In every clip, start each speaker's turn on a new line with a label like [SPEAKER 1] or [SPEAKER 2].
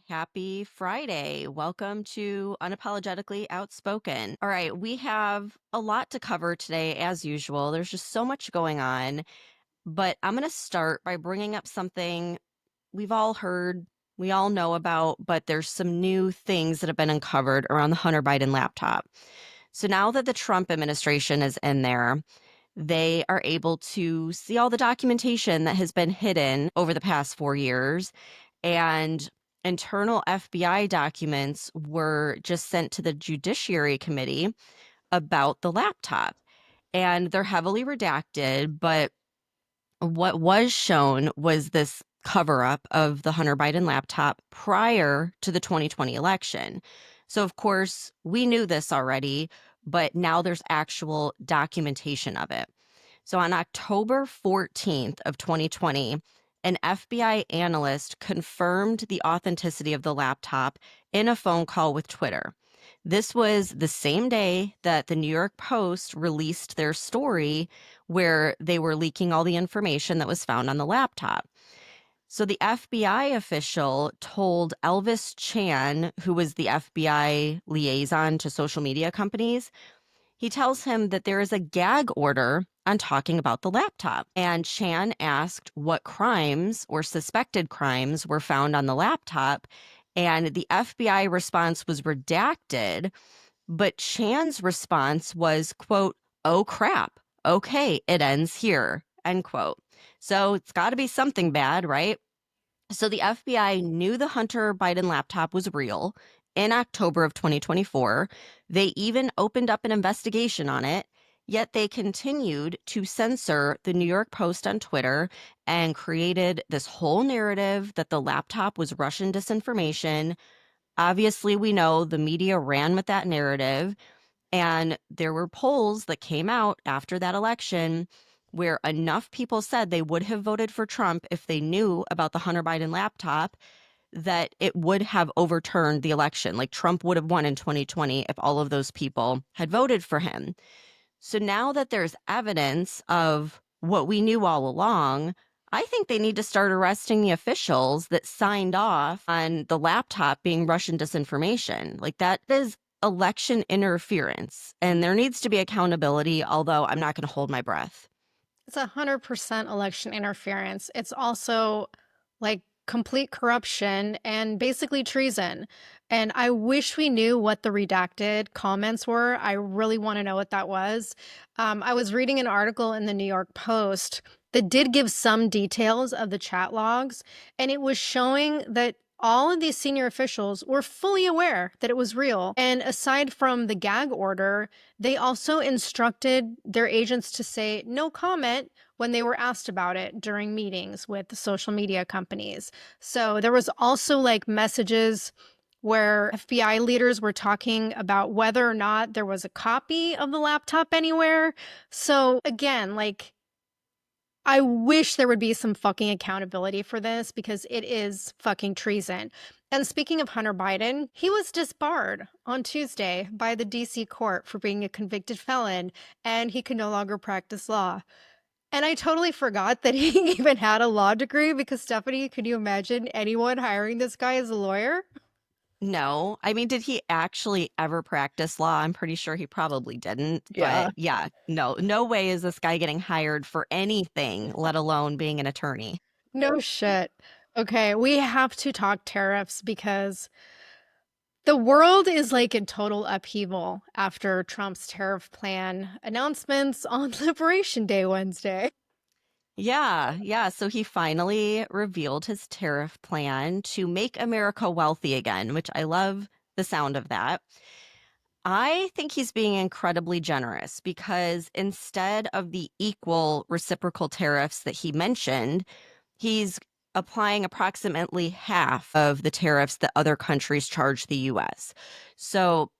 [SPEAKER 1] Happy Friday. Welcome to Unapologetically Outspoken. All right, we have a lot to cover today, as usual. There's just so much going on, but I'm going to start by bringing up something we've all heard, we all know about, but there's some new things that have been uncovered around the Hunter Biden laptop. So now that the Trump administration is in there, they are able to see all the documentation that has been hidden over the past 4 years. And internal FBI documents were just sent to the Judiciary Committee about the laptop. And they're heavily redacted, but what was shown was this cover up of the Hunter Biden laptop prior to the 2020 election. So, of course, we knew this already, but now there's actual documentation of it. So, on October 14th of 2020, an FBI analyst confirmed the authenticity of the laptop in a phone call with Twitter. This was the same day that the New York Post released their story where they were leaking all the information that was found on the laptop. So the FBI official told Elvis Chan, who was the FBI liaison to social media companies, he tells him that there is a gag order on talking about the laptop. And Chan asked what crimes or suspected crimes were found on the laptop. And the FBI response was redacted, but Chan's response was, quote, "Oh crap. Okay, it ends here," end quote. So it's got to be something bad, right? So the FBI knew the Hunter Biden laptop was real in October of 2024. They even opened up an investigation on it, yet they continued to censor the New York Post on Twitter and created this whole narrative that the laptop was Russian disinformation. Obviously, we know the media ran with that narrative, and there were polls that came out after that election where enough people said they would have voted for Trump if they knew about the Hunter Biden laptop that it would have overturned the election. Like Trump would have won in 2020 if all of those people had voted for him. So now that there's evidence of what we knew all along, I think they need to start arresting the officials that signed off on the laptop being Russian disinformation. Like that is election interference, and there needs to be accountability, although I'm not going to hold my breath.
[SPEAKER 2] It's 100% election interference. It's also like complete corruption and basically treason. And I wish we knew what the redacted comments were. I really want to know what that was. I was reading an article in the New York Post that did give some details of the chat logs, and it was showing that all of these senior officials were fully aware that it was real. And aside from the gag order, they also instructed their agents to say no comment when they were asked about it during meetings with the social media companies. So there was also like messages where FBI leaders were talking about whether or not there was a copy of the laptop anywhere. So again, like I wish there would be some fucking accountability for this because it is fucking treason. And speaking of Hunter Biden, he was disbarred on Tuesday by the DC court for being a convicted felon, and he can no longer practice law. And I totally forgot that he even had a law degree because, Stephanie, could you imagine anyone hiring this guy as a lawyer?
[SPEAKER 1] No, I mean, did he actually ever practice law? I'm pretty sure he probably didn't.
[SPEAKER 2] Yeah.
[SPEAKER 1] But yeah, no, no way is this guy getting hired for anything, let alone being an attorney.
[SPEAKER 2] No shit. Okay, we have to talk tariffs because the world is like in total upheaval after Trump's tariff plan announcements on Liberation Day Wednesday.
[SPEAKER 1] Yeah, yeah. So he finally revealed his tariff plan to make America wealthy again, which I love the sound of that. I think he's being incredibly generous because instead of the equal reciprocal tariffs that he mentioned, he's applying approximately half of the tariffs that other countries charge the US. So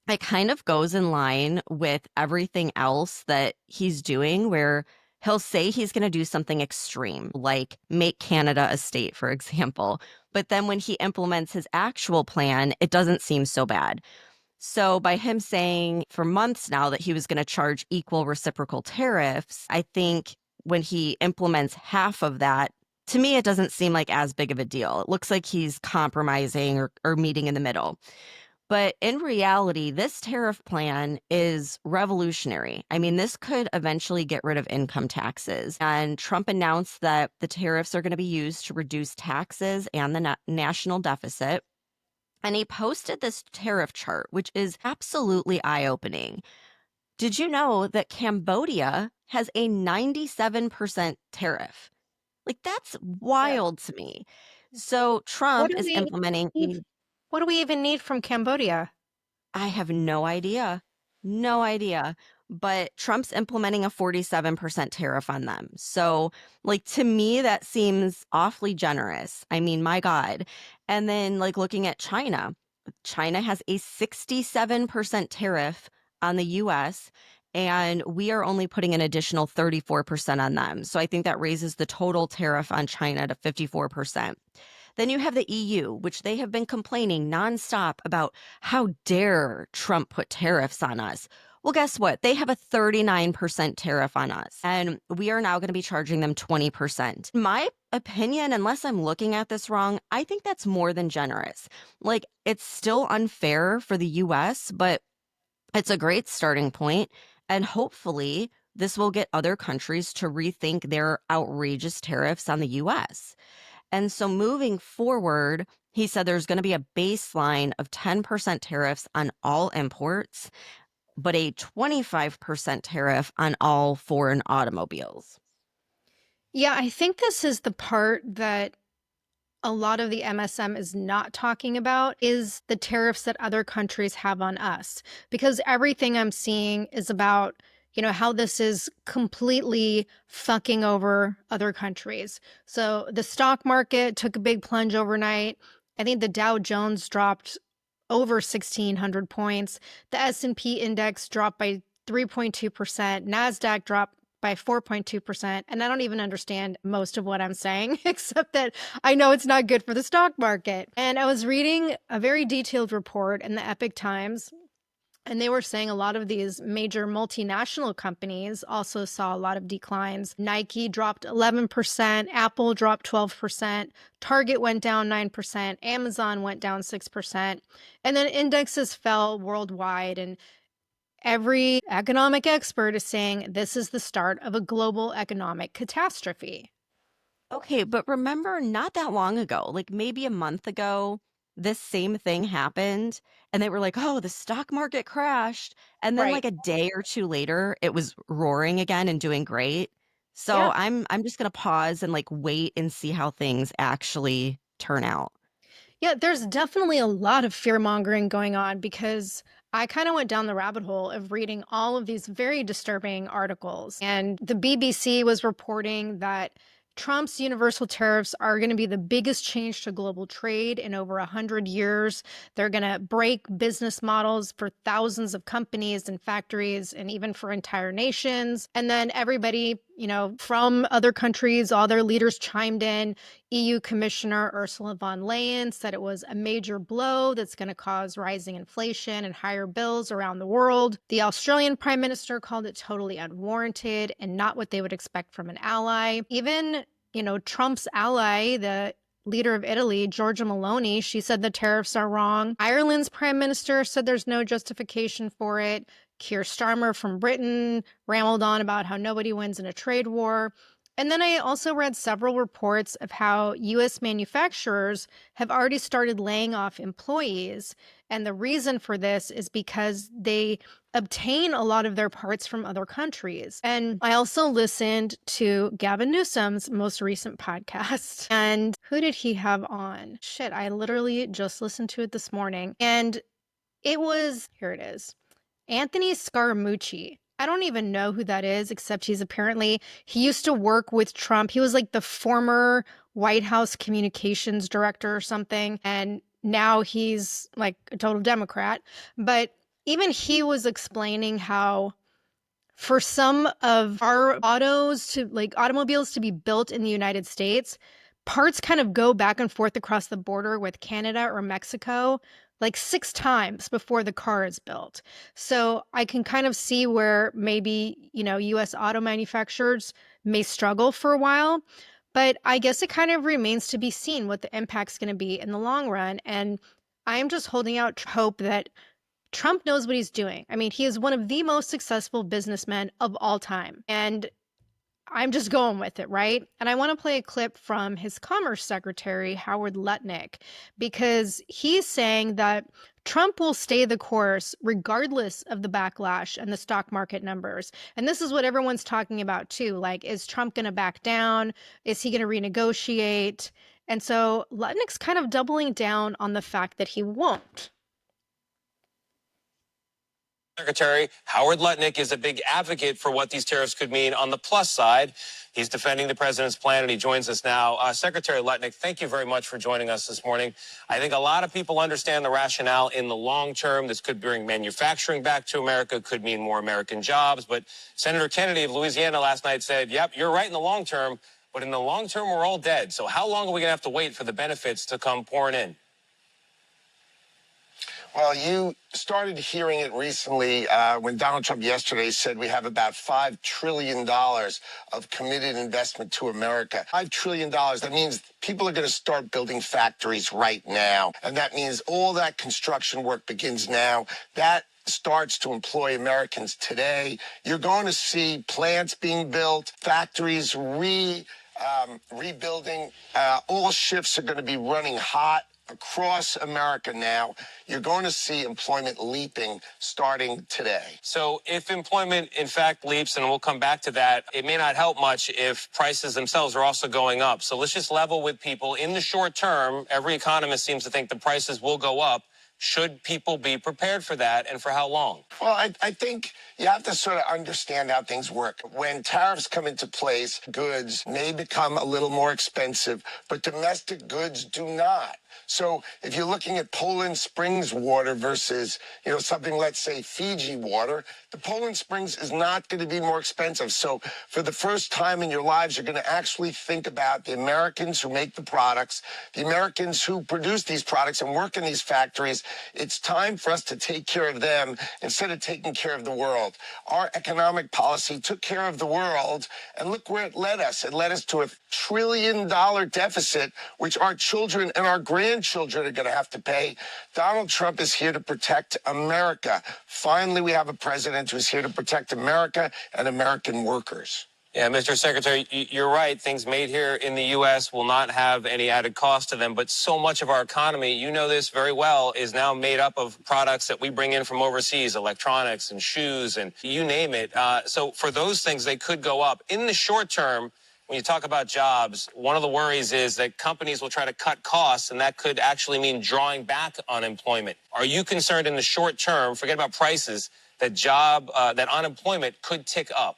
[SPEAKER 1] it kind of goes in line with everything else that he's doing, where he'll say he's going to do something extreme, like make Canada a state, for example. But then when he implements his actual plan, it doesn't seem so bad. So by him saying for months now that he was going to charge equal reciprocal tariffs, I think when he implements half of that To me, it doesn't seem like as big of a deal. It looks like he's compromising or meeting in the middle. But in reality, this tariff plan is revolutionary. I mean, this could eventually get rid of income taxes. And Trump announced that the tariffs are going to be used to reduce taxes and the national deficit. And he posted this tariff chart, which is absolutely eye opening. Did you know that Cambodia has a 97% tariff? Like, that's
[SPEAKER 2] Yeah.
[SPEAKER 1] wild to me. So,
[SPEAKER 2] What
[SPEAKER 1] Trump
[SPEAKER 2] do
[SPEAKER 1] is
[SPEAKER 2] we
[SPEAKER 1] implementing
[SPEAKER 2] need what do we even need from Cambodia?
[SPEAKER 1] I have no idea. No idea. But Trump's implementing a 47% tariff on them. So, like, to me, that seems awfully generous. I mean, my God. And then, like, looking at China, China has a 67% tariff on the US, and we are only putting an additional 34% on them. So I think that raises the total tariff on China to 54%. Then you have the EU, which they have been complaining nonstop about how dare Trump put tariffs on us. Well, guess what? They have a 39% tariff on us, and we are now going to be charging them 20%. In my opinion, unless I'm looking at this wrong, I think that's more than generous. Like, it's still unfair for the US, but it's a great starting point, and hopefully, this will get other countries to rethink their outrageous tariffs on the US. And so moving forward, he said there's going to be a baseline of 10% tariffs on all imports, but a 25% tariff on all foreign automobiles.
[SPEAKER 2] Yeah, I think this is the part that a lot of the MSM is not talking about is the tariffs that other countries have on us. Because everything I'm seeing is about, how this is completely fucking over other countries. So the stock market took a big plunge overnight. I think the Dow Jones dropped over 1600 points. The S&P index dropped by 3.2%, Nasdaq dropped by 4.2%, and I don't even understand most of what I'm saying except that I know it's not good for the stock market. And I was reading a very detailed report in the Epic Times, and they were saying a lot of these major multinational companies also saw a lot of declines. Nike dropped 11%, Apple dropped 12%, Target went down 9%, Amazon went down 6%, and then indexes fell worldwide. And every economic expert is saying this is the start of a global economic catastrophe.
[SPEAKER 1] Okay, but remember not that long ago, like maybe a month ago, this same thing happened and they were like, "Oh, the stock market crashed." And then
[SPEAKER 2] Right.
[SPEAKER 1] like a day or two later, it was roaring again and doing great. So
[SPEAKER 2] Yeah.
[SPEAKER 1] I'm just going to pause and like wait and see how things actually turn out.
[SPEAKER 2] Yeah, there's definitely a lot of fear mongering going on because I kind of went down the rabbit hole of reading all of these very disturbing articles. And the BBC was reporting that Trump's universal tariffs are going to be the biggest change to global trade in over 100 years. They're going to break business models for thousands of companies and factories and even for entire nations. And then everybody, from other countries, all their leaders chimed in. EU Commissioner Ursula von Leyen said it was a major blow that's going to cause rising inflation and higher bills around the world. The Australian Prime Minister called it totally unwarranted and not what they would expect from an ally. Even, Trump's ally, the leader of Italy, Giorgia Meloni, she said the tariffs are wrong. Ireland's prime minister said there's no justification for it. Keir Starmer from Britain rambled on about how nobody wins in a trade war. And then I also read several reports of how US manufacturers have already started laying off employees. And the reason for this is because they obtain a lot of their parts from other countries. And I also listened to Gavin Newsom's most recent podcast. And who did he have on? Shit, I literally just listened to it this morning. And here it is. Anthony Scaramucci. I don't even know who that is, except he used to work with Trump. He was like the former White House communications director or something. And now he's like a total Democrat. But even he was explaining how for some of our automobiles to be built in the United States, parts kind of go back and forth across the border with Canada or Mexico like 6 times before the car is built. So I can kind of see where maybe, US auto manufacturers may struggle for a while. But I guess it kind of remains to be seen what the impact's going to be in the long run. And I'm just holding out hope that Trump knows what he's doing. I mean, he is one of the most successful businessmen of all time. And I'm just going with it, right? And I want to play a clip from his Commerce Secretary, Howard Lutnick, because he's saying that Trump will stay the course regardless of the backlash and the stock market numbers. And this is what everyone's talking about too. Like, is Trump going to back down? Is he going to renegotiate? And so Lutnick's kind of doubling down on the fact that he won't.
[SPEAKER 3] Secretary Howard Lutnick is a big advocate for what these tariffs could mean on the plus side. He's defending the president's plan, and he joins us now. Secretary Lutnick, thank you very much for joining us this morning. I think a lot of people understand the rationale in the long term. This could bring manufacturing back to America, could mean more American jobs. But Senator Kennedy of Louisiana last night said, yep, you're right in the long term, but in the long term, we're all dead. So how long are we going to have to wait for the benefits to come pouring in?
[SPEAKER 4] Well, you started hearing it recently when Donald Trump yesterday said we have about $5 trillion of committed investment to America. $5 trillion, that means people are going to start building factories right now. And that means all that construction work begins now. That starts to employ Americans today. You're going to see plants being built, factories rebuilding. All shifts are going to be running hot across America now. You're going to see employment leaping starting today.
[SPEAKER 3] So if employment, in fact, leaps, and we'll come back to that, it may not help much if prices themselves are also going up. So let's just level with people. In the short term, every economist seems to think the prices will go up. Should people be prepared for that, and for how long?
[SPEAKER 4] Well, I think you have to sort of understand how things work. When tariffs come into place, goods may become a little more expensive, but domestic goods do not. So if you're looking at Poland Springs water versus, something, let's say, Fiji water, the Poland Springs is not going to be more expensive. So for the first time in your lives, you're going to actually think about the Americans who make the products, the Americans who produce these products and work in these factories. It's time for us to take care of them instead of taking care of the world. Our economic policy took care of the world, and look where it led us. It led us to $1 trillion deficit, which our children and our grandchildren are going to have to pay. Donald Trump is here to protect America. Finally, we have a president who's here to protect America and American workers.
[SPEAKER 3] Yeah, Mr. Secretary, you're right. Things made here in the U.S. will not have any added cost to them. But so much of our economy, you know this very well, is now made up of products that we bring in from overseas, electronics and shoes and you name it. So for those things, they could go up. In the short term, when you talk about jobs, one of the worries is that companies will try to cut costs, and that could actually mean drawing back on employment. Are you concerned in the short term, forget about prices, that unemployment could tick up?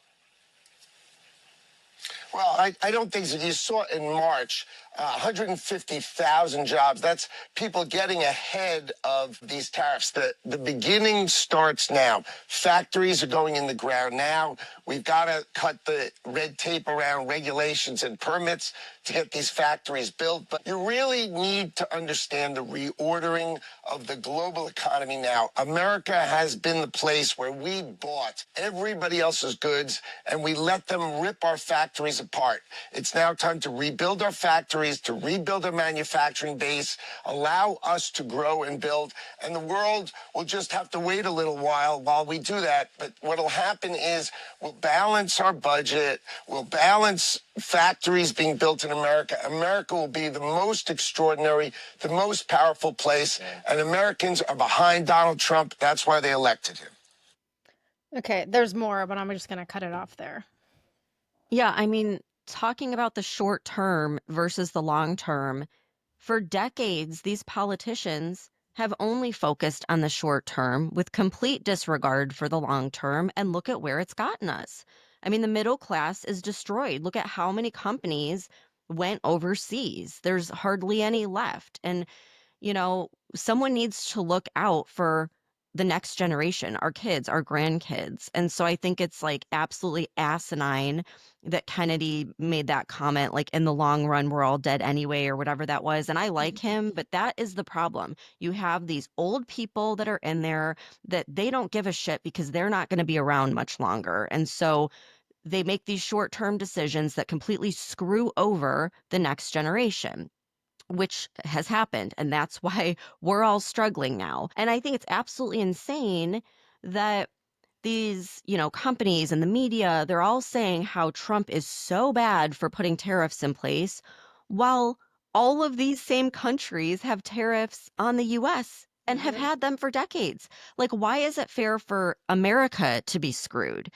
[SPEAKER 4] Well, I don't think so. You saw in March, 150,000 jobs. That's people getting ahead of these tariffs. The beginning starts now. Factories are going in the ground now. We've got to cut the red tape around regulations and permits to get these factories built. But you really need to understand the reordering of the global economy now. America has been the place where we bought everybody else's goods and we let them rip our factories apart. It's now time to rebuild our factories, to rebuild our manufacturing base, allow us to grow and build. And the world will just have to wait a little while we do that. But what'll happen is we'll balance our budget, we'll balance factories being built in America. America will be the most extraordinary, the most powerful place, and Americans are behind Donald Trump. That's why they elected him.
[SPEAKER 2] Okay, there's more, but I'm just going to cut it off there.
[SPEAKER 1] Yeah, I mean, talking about the short term versus the long term, for decades, these politicians have only focused on the short term with complete disregard for the long term. And look at where it's gotten us. I mean, the middle class is destroyed. Look at how many companies went overseas. There's hardly any left. And someone needs to look out for the next generation, our kids, our grandkids. And so I think it's like absolutely asinine that Kennedy made that comment, like in the long run, we're all dead anyway, or whatever that was. And I like him, but that is the problem. You have these old people that are in there that they don't give a shit because they're not going to be around much longer. And so they make these short-term decisions that completely screw over the next generation, which has happened. And that's why we're all struggling now. And I think it's absolutely insane that these, companies and the media, they're all saying how Trump is so bad for putting tariffs in place, while all of these same countries have tariffs on the US and have had them for decades. Like, why is it fair for America to be screwed?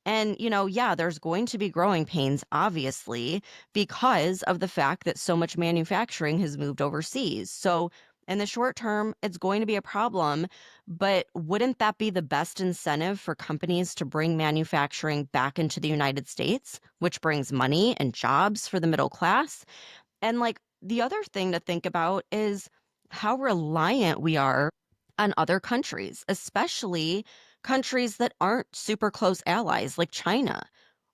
[SPEAKER 1] And, yeah, there's going to be growing pains, obviously, because of the fact that so much manufacturing has moved overseas. So, in the short term, it's going to be a problem. But wouldn't that be the best incentive for companies to bring manufacturing back into the United States, which brings money and jobs for the middle class? And like the other thing to think about is how reliant we are on other countries, especially countries that aren't super close allies like China.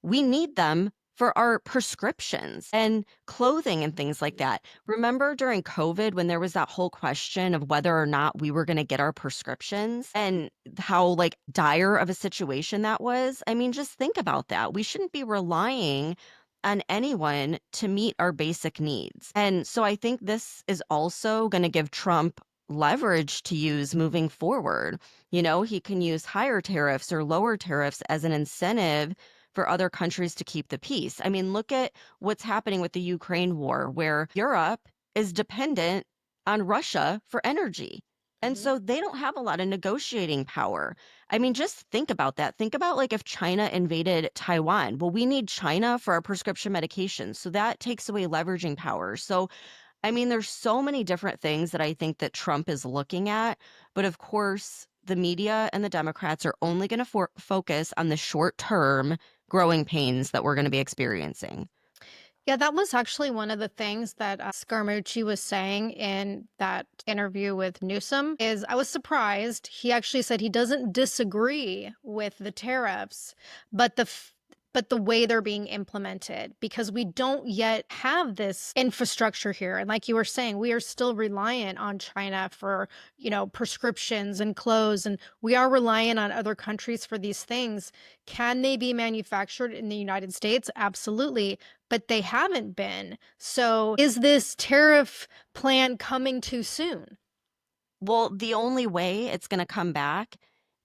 [SPEAKER 1] We need them for our prescriptions and clothing and things like that. Remember during COVID when there was that whole question of whether or not we were going to get our prescriptions and how like dire of a situation that was? I mean, just think about that. We shouldn't be relying on anyone to meet our basic needs. And so I think this is also going to give Trump leverage to use moving forward. He can use higher tariffs or lower tariffs as an incentive for other countries to keep the peace. I mean, look at what's happening with the Ukraine war, where Europe is dependent on Russia for energy. And so they don't have a lot of negotiating power. I mean, just think about that. Think about like if China invaded Taiwan. Well, we need China for our prescription medications. So that takes away leveraging power. So, I mean, there's so many different things that I think that Trump is looking at. But of course, the media and the Democrats are only going to focus on the short term growing pains that we're going to be experiencing.
[SPEAKER 2] Yeah, that was actually one of the things that Scaramucci was saying in that interview with Newsom is I was surprised. He actually said he doesn't disagree with the tariffs, but but the way they're being implemented because we don't yet have this infrastructure here. And like you were saying, we are still reliant on China for, prescriptions and clothes, and we are reliant on other countries for these things. Can they be manufactured in the United States? Absolutely, but they haven't been. So is this tariff plan coming too soon?
[SPEAKER 1] Well, the only way it's going to come back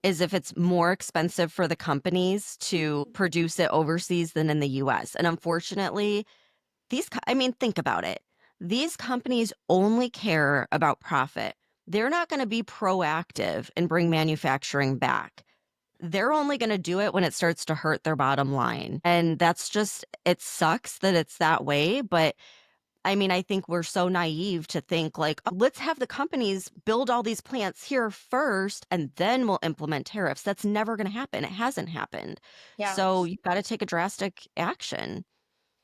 [SPEAKER 1] is if it's more expensive for the companies to produce it overseas than in the US. And unfortunately, I mean, think about it. These companies only care about profit. They're not going to be proactive and bring manufacturing back. They're only going to do it when it starts to hurt their bottom line. And that's just, it sucks that it's that way. But I mean, I think we're so naive to think like, "Oh, let's have the companies build all these plants here first and then we'll implement tariffs." That's never going to happen. It hasn't happened.
[SPEAKER 2] Yeah.
[SPEAKER 1] So you've got to take a drastic action.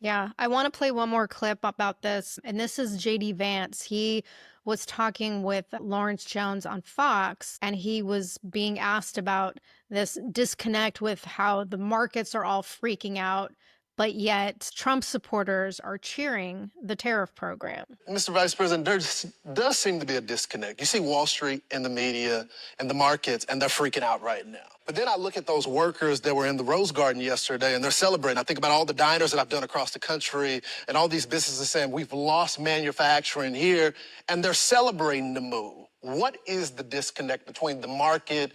[SPEAKER 2] Yeah, I want to play one more clip about this. And this is JD Vance. He was talking with Lawrence Jones on Fox, and he was being asked about this disconnect with how the markets are all freaking out, but yet Trump supporters are cheering the tariff program.
[SPEAKER 5] Mr. Vice President, there does seem to be a disconnect. You see Wall Street and the media and the markets, and they're freaking out right now. But then I look at those workers that were in the Rose Garden yesterday, and they're celebrating. I think about all the diners that I've done across the country and all these businesses saying, we've lost manufacturing here, and they're celebrating the move. What is the disconnect between the market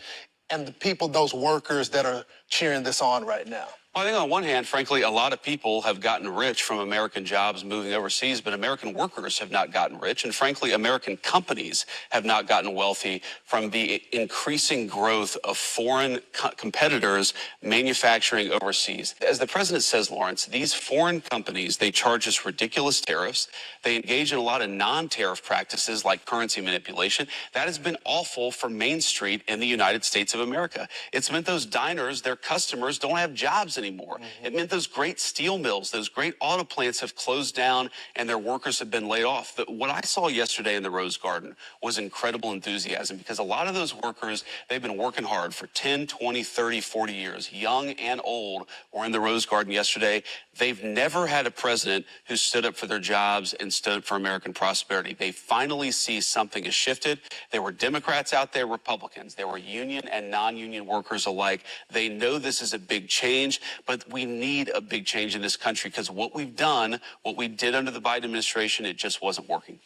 [SPEAKER 5] and the people, those workers that are cheering this on right now?
[SPEAKER 3] Well, I think on one hand, frankly, a lot of people have gotten rich from American jobs moving overseas, but American workers have not gotten rich. And frankly, American companies have not gotten wealthy from the increasing growth of foreign competitors manufacturing overseas. As the president says, Lawrence, these foreign companies, they charge us ridiculous tariffs. They engage in a lot of non-tariff practices like currency manipulation. That has been awful for Main Street in the United States of America. It's meant those diners, their customers, don't have jobs anymore. It meant those great steel mills, those great auto plants have closed down and their workers have been laid off. But what I saw yesterday in the Rose Garden was incredible enthusiasm because a lot of those workers, they've been working hard for 10, 20, 30, 40 years. Young and old were in the Rose Garden yesterday. They've never had a president who stood up for their jobs and stood up for American prosperity. They finally see something has shifted. There were Democrats out there, Republicans. There were union and non-union workers alike. They know this is a big change. but we need a big change in this country because what we've done, what we did under the Biden administration, it just wasn't working.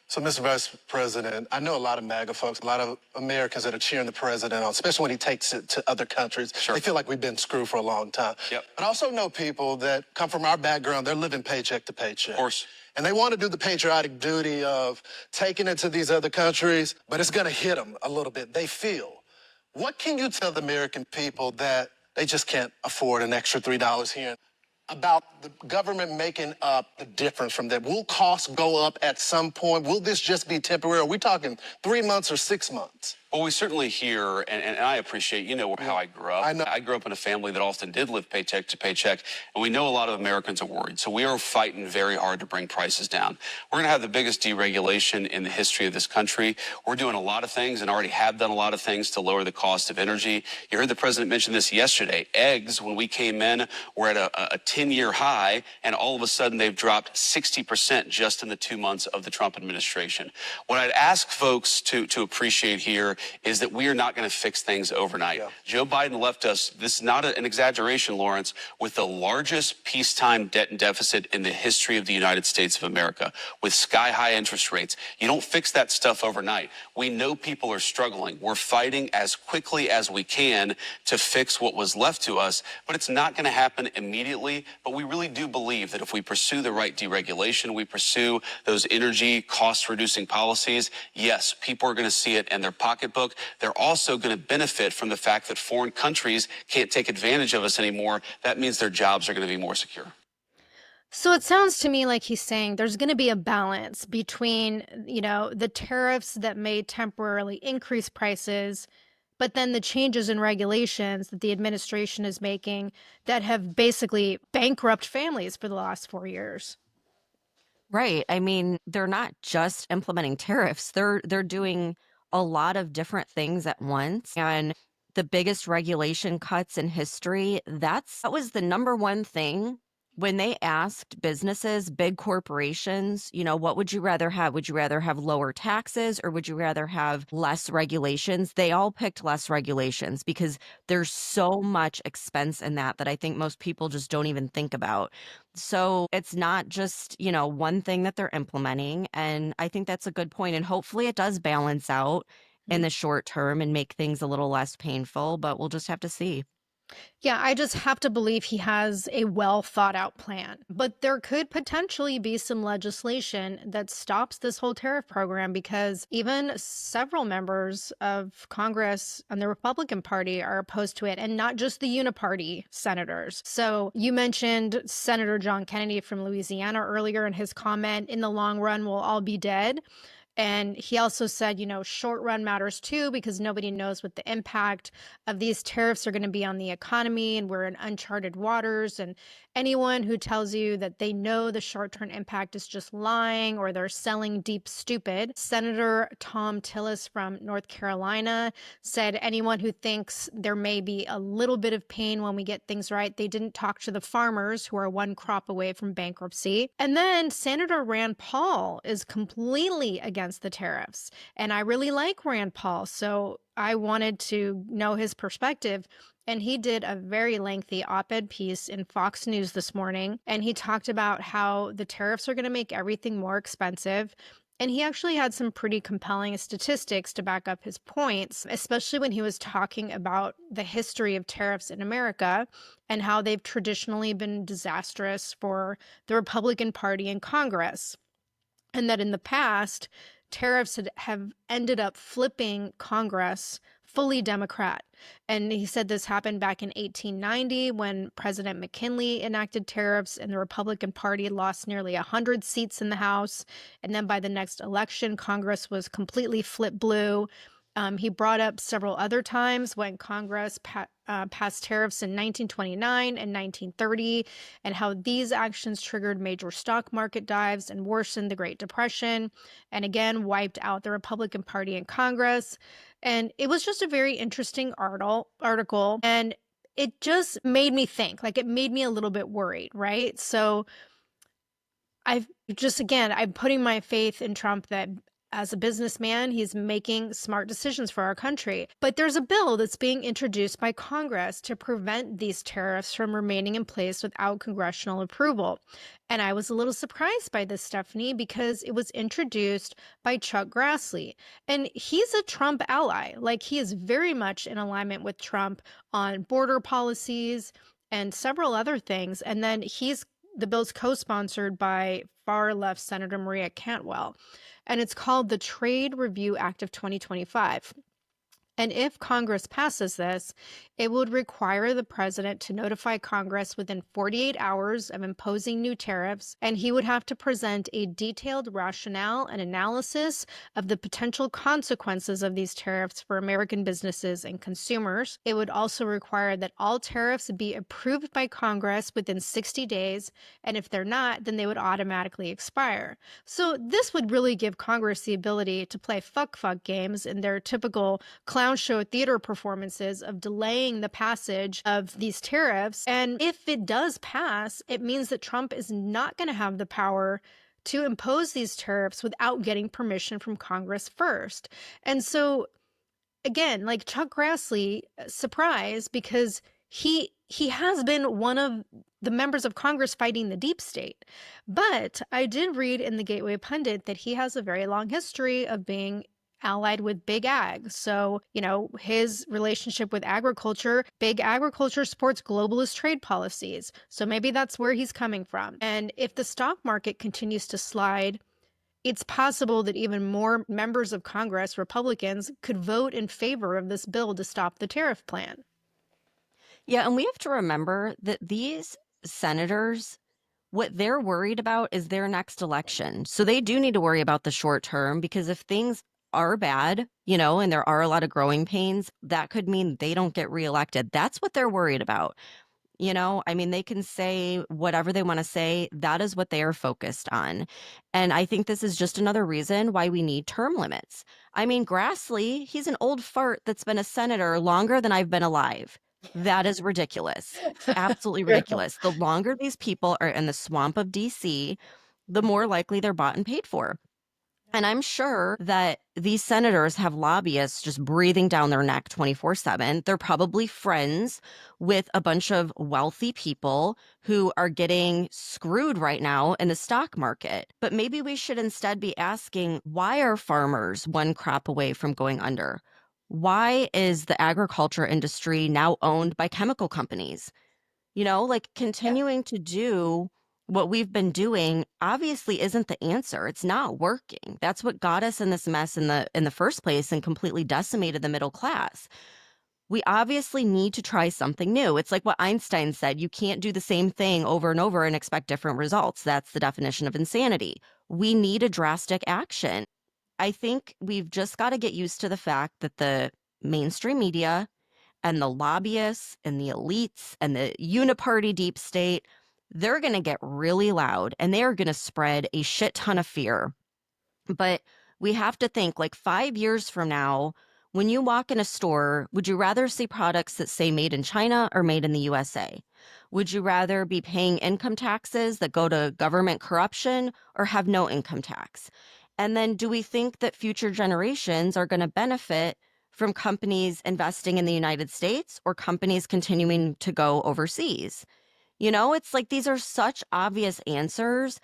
[SPEAKER 5] So, Mr. Vice President, I know a lot of MAGA folks, a lot of Americans that are cheering the president on, especially when he takes it to other countries.
[SPEAKER 3] Sure.
[SPEAKER 5] They feel like we've been screwed for a long time.
[SPEAKER 3] Yep.
[SPEAKER 5] But I also know people that come from our background, they're living paycheck to paycheck.
[SPEAKER 3] Of course.
[SPEAKER 5] And they want to do the patriotic duty of taking it to these other countries, but it's going to hit them a little bit. They feel. What can you tell the American people that they just can't afford an extra $3 here about the government making up the difference from that? Will costs go up at some point? Will this just be temporary? Are we talking 3 months or 6 months?
[SPEAKER 3] Well, we certainly hear, and I appreciate, how I grew up.
[SPEAKER 5] I know.
[SPEAKER 3] I grew up in a family that often did live paycheck to paycheck, and we know a lot of Americans are worried. So we are fighting very hard to bring prices down. We're going to have the biggest deregulation in the history of this country. We're doing a lot of things and already have done a lot of things to lower the cost of energy. You heard the president mention this yesterday. Eggs, when we came in, were at a 10-year high, and all of a sudden they've dropped 60% just in the 2 months of the Trump administration. What I'd ask folks to appreciate here is that we are not going to fix things overnight.
[SPEAKER 5] Yeah.
[SPEAKER 3] Joe Biden left us, this is not an exaggeration, Lawrence, with the largest peacetime debt and deficit in the history of the United States of America, with sky-high interest rates. You don't fix that stuff overnight. We know people are struggling. We're fighting as quickly as we can to fix what was left to us, but it's not going to happen immediately. But we really do believe that if we pursue the right deregulation, we pursue those energy cost-reducing policies, yes, people are going to see it in their pocketbook. They're also going to benefit from the fact that foreign countries can't take advantage of us anymore. That means their jobs are going to be more secure.
[SPEAKER 2] So it sounds to me like he's saying there's going to be a balance between, the tariffs that may temporarily increase prices, but then the changes in regulations that the administration is making that have basically bankrupt families for the last 4 years.
[SPEAKER 1] Right. I mean, they're not just implementing tariffs. They're doing a lot of different things at once. And the biggest regulation cuts in history, that was the number one thing when they asked businesses, big corporations, what would you rather have? Would you rather have lower taxes or would you rather have less regulations? They all picked less regulations because there's so much expense in that I think most people just don't even think about. So it's not just, one thing that they're implementing. And I think that's a good point. And hopefully it does balance out in the short term and make things a little less painful, but we'll just have to see.
[SPEAKER 2] Yeah, I just have to believe he has a well thought out plan. But there could potentially be some legislation that stops this whole tariff program because even several members of Congress on the Republican Party are opposed to it, and not just the uniparty senators. So you mentioned Senator John Kennedy from Louisiana earlier in his comment, in the long run, we'll all be dead. And he also said, short run matters too, because nobody knows what the impact of these tariffs are going to be on the economy. And we're in uncharted waters. And anyone who tells you that they know the short term impact is just lying or they're selling deep stupid. Senator Tom Tillis from North Carolina said anyone who thinks there may be a little bit of pain when we get things right, they didn't talk to the farmers who are one crop away from bankruptcy. And then Senator Rand Paul is completely against the tariffs. And I really like Rand Paul, so I wanted to know his perspective. And he did a very lengthy op-ed piece in Fox News this morning. And he talked about how the tariffs are going to make everything more expensive. And he actually had some pretty compelling statistics to back up his points, especially when he was talking about the history of tariffs in America and how they've traditionally been disastrous for the Republican Party in Congress. And that in the past, tariffs have ended up flipping Congress fully Democrat. And he said this happened back in 1890 when President McKinley enacted tariffs and the Republican Party lost nearly 100 seats in the House. And then by the next election, Congress was completely flipped blue. He brought up several other times when Congress passed tariffs in 1929 and 1930, and how these actions triggered major stock market dives and worsened the Great Depression, and again wiped out the Republican Party in Congress. And it was just a very interesting article, and it just made me think, it made me a little bit worried, right? So I'm putting my faith in Trump that as a businessman, he's making smart decisions for our country. But there's a bill that's being introduced by Congress to prevent these tariffs from remaining in place without congressional approval. And I was a little surprised by this, Stephanie, because it was introduced by Chuck Grassley. And he's a Trump ally. Like, he is very much in alignment with Trump on border policies and several other things. And then the bill's co-sponsored by far left Senator Maria Cantwell, and it's called the Trade Review Act of 2025. And if Congress passes this, it would require the president to notify Congress within 48 hours of imposing new tariffs, and he would have to present a detailed rationale and analysis of the potential consequences of these tariffs for American businesses and consumers. It would also require that all tariffs be approved by Congress within 60 days, and if they're not, then they would automatically expire. So this would really give Congress the ability to play fuck games in their typical clown show theater performances of delaying the passage of these tariffs. And if it does pass, it means that Trump is not going to have the power to impose these tariffs without getting permission from Congress first. And so, again, like Chuck Grassley, surprise, because he has been one of the members of Congress fighting the deep state. But I did read in the Gateway Pundit that he has a very long history of being allied with big ag. So, his relationship with agriculture, big agriculture supports globalist trade policies. So maybe that's where he's coming from. And if the stock market continues to slide, it's possible that even more members of Congress, Republicans, could vote in favor of this bill to stop the tariff plan.
[SPEAKER 1] Yeah, and we have to remember that these senators, what they're worried about is their next election. So they do need to worry about the short term, because if things are bad, and there are a lot of growing pains, that could mean they don't get reelected. That's what they're worried about. They can say whatever they want to say. That is what they are focused on. And I think this is just another reason why we need term limits. Grassley, he's an old fart that's been a senator longer than I've been alive. That is ridiculous. Absolutely ridiculous. The longer these people are in the swamp of DC, the more likely they're bought and paid for. And I'm sure that these senators have lobbyists just breathing down their neck 24/7. They're probably friends with a bunch of wealthy people who are getting screwed right now in the stock market. But maybe we should instead be asking, why are farmers one crop away from going under? Why is the agriculture industry now owned by chemical companies? Continuing to do what we've been doing obviously isn't the answer. It's not working. That's what got us in this mess in the first place and completely decimated the middle class. We obviously need to try something new. It's like what Einstein said, you can't do the same thing over and over and expect different results. That's the definition of insanity. We need a drastic action. I think we've just got to get used to the fact that the mainstream media and the lobbyists and the elites and the uniparty deep state, they're going to get really loud and they are going to spread a shit ton of fear. But we have to think, like, 5 years from now, when you walk in a store, would you rather see products that say made in China or made in the USA? Would you rather be paying income taxes that go to government corruption or have no income tax? And then do we think that future generations are going to benefit from companies investing in the United States or companies continuing to go overseas? It's like these are such obvious answers.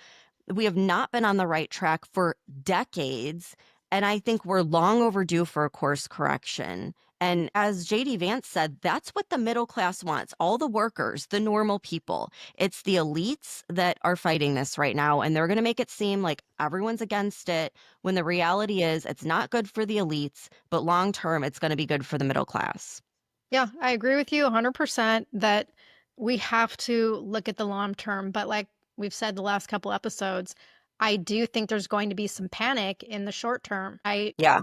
[SPEAKER 1] We have not been on the right track for decades, and I think we're long overdue for a course correction. And as JD Vance said, that's what the middle class wants. All the workers, the normal people. It's the elites that are fighting this right now, and they're going to make it seem like everyone's against it, when the reality is it's not good for the elites, but long term, it's going to be good for the middle class.
[SPEAKER 2] Yeah, I agree with you 100% that we have to look at the long term. But like we've said the last couple episodes, I do think there's going to be some panic in the short term.
[SPEAKER 1] Yeah.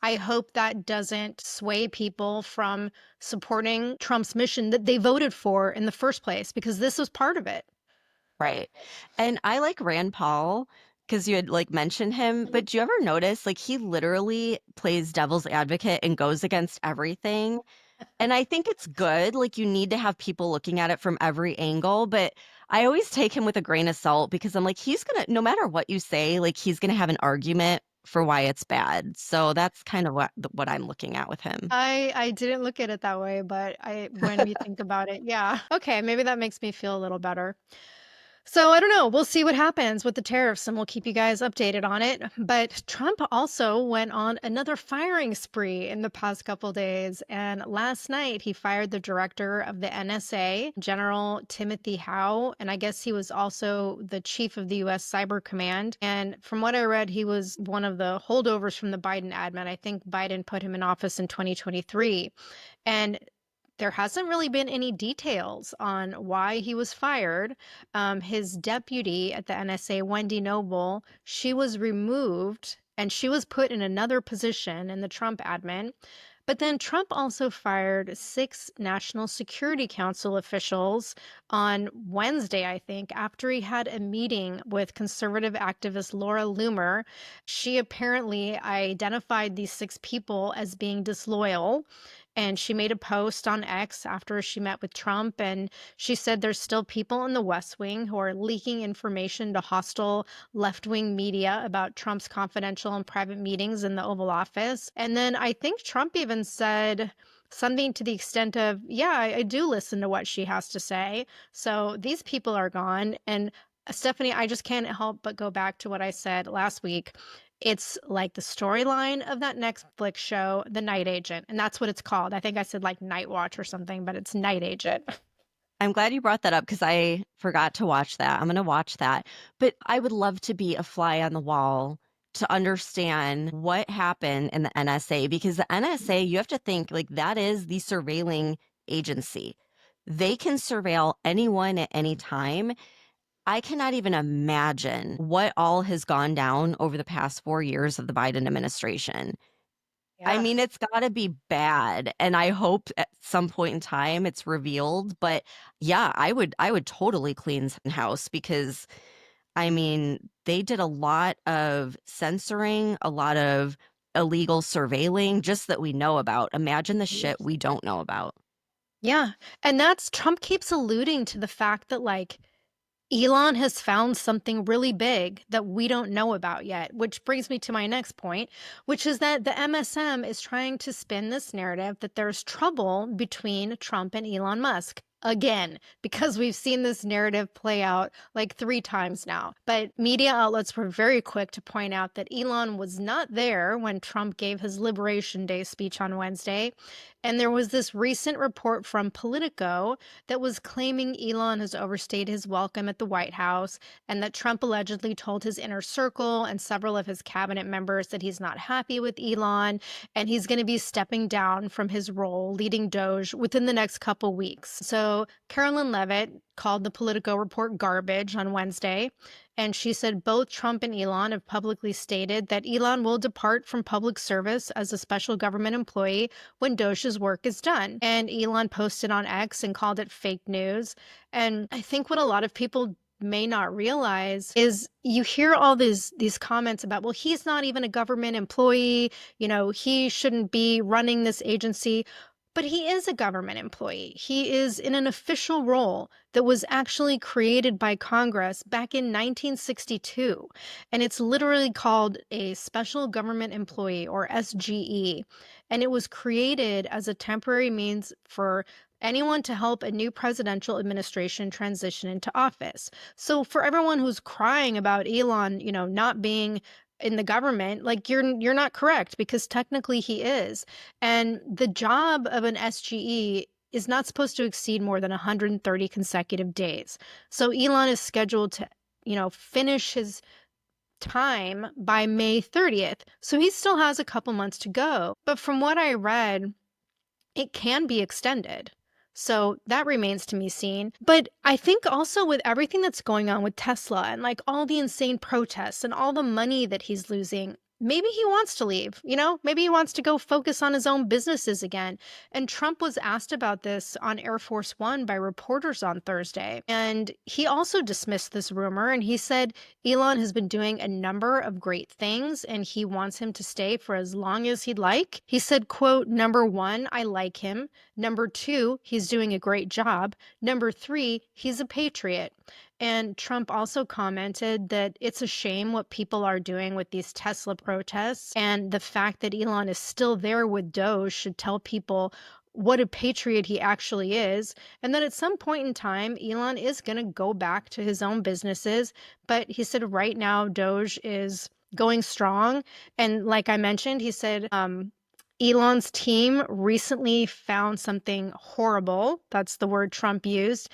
[SPEAKER 2] I hope that doesn't sway people from supporting Trump's mission that they voted for in the first place, because this was part of it.
[SPEAKER 1] Right. And I like Rand Paul because you had mentioned him, but do you ever notice he literally plays devil's advocate and goes against everything? And I think it's good. You need to have people looking at it from every angle, but I always take him with a grain of salt, because I'm he's gonna, no matter what you say, he's gonna have an argument for why it's bad. So that's kind of what I'm looking at with him.
[SPEAKER 2] I didn't look at it that way, but when you think about it, yeah. Okay, maybe that makes me feel a little better. So I don't know. We'll see what happens with the tariffs and we'll keep you guys updated on it. But Trump also went on another firing spree in the past couple days. And last night he fired the director of the NSA, General Timothy Howe. And I guess he was also the chief of the US Cyber Command. And from what I read, he was one of the holdovers from the Biden admin. I think Biden put him in office in 2023. And there hasn't really been any details on why he was fired. His deputy at the NSA, Wendy Noble, she was removed and she was put in another position in the Trump admin. But then Trump also fired 6 National Security Council officials on Wednesday, I think, after he had a meeting with conservative activist Laura Loomer. She apparently identified these 6 people as being disloyal. And she made a post on X after she met with Trump. And she said there's still people in the West Wing who are leaking information to hostile left wing media about Trump's confidential and private meetings in the Oval Office. And then I think Trump even said something to the extent of, yeah, I do listen to what she has to say. So these people are gone. And Stephanie, I just can't help but go back to what I said last week. It's like the storyline of that Netflix show, The Night Agent, and that's what it's called. I think I said like Night Watch or something, but it's Night Agent.
[SPEAKER 1] I'm glad you brought that up because I forgot to watch that. I'm going to watch that. But I would love to be a fly on the wall to understand what happened in the NSA, because the NSA, you have to think like that is the surveilling agency. They can surveil anyone at any time. I cannot even imagine what all has gone down over the past 4 years of the Biden administration. I
[SPEAKER 2] Yeah.
[SPEAKER 1] mean, it's gotta be bad, and I hope at some point in time it's revealed, but yeah, I would totally clean some house because, I mean, they did a lot of censoring, a lot of illegal surveilling just that we know about. Imagine the shit we don't know about.
[SPEAKER 2] Yeah. And that's Trump keeps alluding to the fact that like Elon has found something really big that we don't know about yet, which brings me to my next point, which is that the MSM is trying to spin this narrative that there's trouble between Trump and Elon Musk. Again, because we've seen this narrative play out like 3 times now. But media outlets were very quick to point out that Elon was not there when Trump gave his Liberation Day speech on Wednesday. And there was this recent report from Politico that was claiming Elon has overstayed his welcome at the White House and that Trump allegedly told his inner circle and several of his cabinet members that he's not happy with Elon and he's going to be stepping down from his role leading Doge within the next couple weeks. So Carolyn Levitt called the Politico report garbage on Wednesday. And she said both Trump and Elon have publicly stated that Elon will depart from public service as a special government employee when Doge's work is done. And Elon posted on X and called it fake news. And I think what a lot of people may not realize is you hear all these comments about, well, he's not even a government employee, he shouldn't be running this agency. But he is a government employee. He is in an official role that was actually created by Congress back in 1962. And it's literally called a Special Government Employee, or SGE. And it was created as a temporary means for anyone to help a new presidential administration transition into office. So for everyone who's crying about Elon, not being in the government, like you're not correct, because technically he is. And the job of an SGE is not supposed to exceed more than 130 consecutive days. So Elon is scheduled to, finish his time by May 30th. So he still has a couple months to go. But from what I read, it can be extended. So that remains to be seen. But I think also with everything that's going on with Tesla and like all the insane protests and all the money that he's losing, maybe he wants to leave, maybe he wants to go focus on his own businesses again. And Trump was asked about this on Air Force One by reporters on Thursday. And he also dismissed this rumor and he said Elon has been doing a number of great things and he wants him to stay for as long as he'd like. He said, quote, "Number one, I like him. Number two, he's doing a great job. Number three, he's a patriot." And Trump also commented that it's a shame what people are doing with these Tesla protests. And the fact that Elon is still there with Doge should tell people what a patriot he actually is. And then at some point in time, Elon is going to go back to his own businesses. But he said right now, Doge is going strong. And like I mentioned, he said, Elon's team recently found something horrible. That's the word Trump used,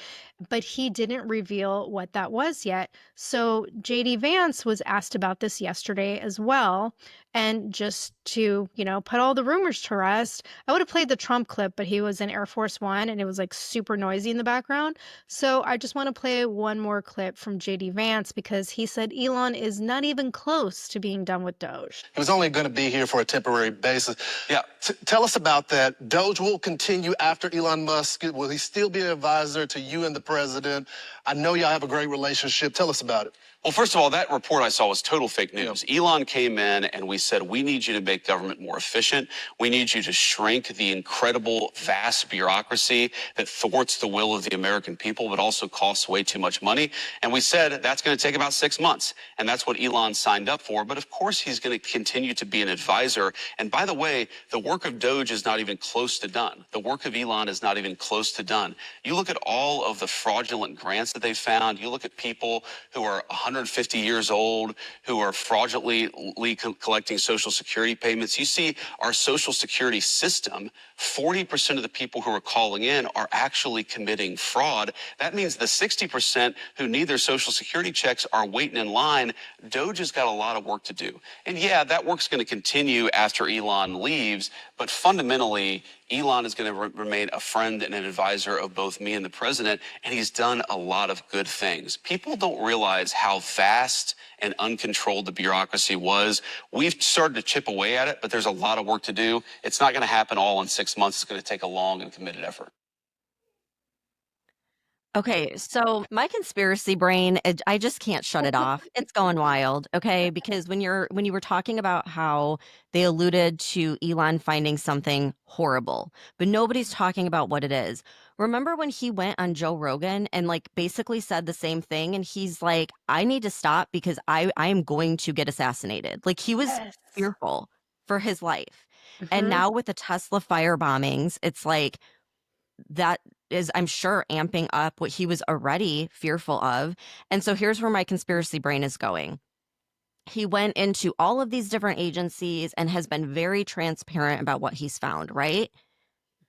[SPEAKER 2] but he didn't reveal what that was yet. So JD Vance was asked about this yesterday as well. And just to, put all the rumors to rest, I would have played the Trump clip, but he was in Air Force One and it was like super noisy in the background. So I just want to play one more clip from JD Vance because he said Elon is not even close to being done with Doge.
[SPEAKER 5] He was only going to be here for a temporary basis. Yeah. Tell us about that. Doge will continue after Elon Musk. Will he still be an advisor to you and the president? I know y'all have a great relationship. Tell us about it.
[SPEAKER 3] Well, first of all, that report I saw was total fake news. Elon came in and we said, we need you to make government more efficient. We need you to shrink the incredible, vast bureaucracy that thwarts the will of the American people, but also costs way too much money. And we said that's going to take about 6 months. And that's what Elon signed up for. But of course, he's going to continue to be an advisor. And by the way, the work of Doge is not even close to done. The work of Elon is not even close to done. You look at all of the fraudulent grants that they found. You look at people who are 150 years old, who are fraudulently collecting Social Security payments. You see our Social Security system, 40% of the people who are calling in are actually committing fraud. That means the 60% who need their Social Security checks are waiting in line. Doge has got a lot of work to do. And yeah, that work's going to continue after Elon leaves, but fundamentally, Elon is going to remain a friend and an advisor of both me and the president, and he's done a lot of good things. People don't realize how vast and uncontrolled the bureaucracy was. We've started to chip away at it, but there's a lot of work to do. It's not going to happen all in 6 months. It's going to take a long and committed effort.
[SPEAKER 1] Okay, so my conspiracy brain, I just can't shut it off. It's going wild, okay? Because when you were talking about how they alluded to Elon finding something horrible, but nobody's talking about what it is. Remember when he went on Joe Rogan and like basically said the same thing and he's like, I need to stop because I am going to get assassinated. Like he was
[SPEAKER 2] Yes.
[SPEAKER 1] fearful for his life. And
[SPEAKER 2] Mhm.
[SPEAKER 1] now with the Tesla fire bombings, it's like that is, I'm sure, amping up what he was already fearful of. And so here's where my conspiracy brain is going. He went into all of these different agencies and has been very transparent about what he's found, right?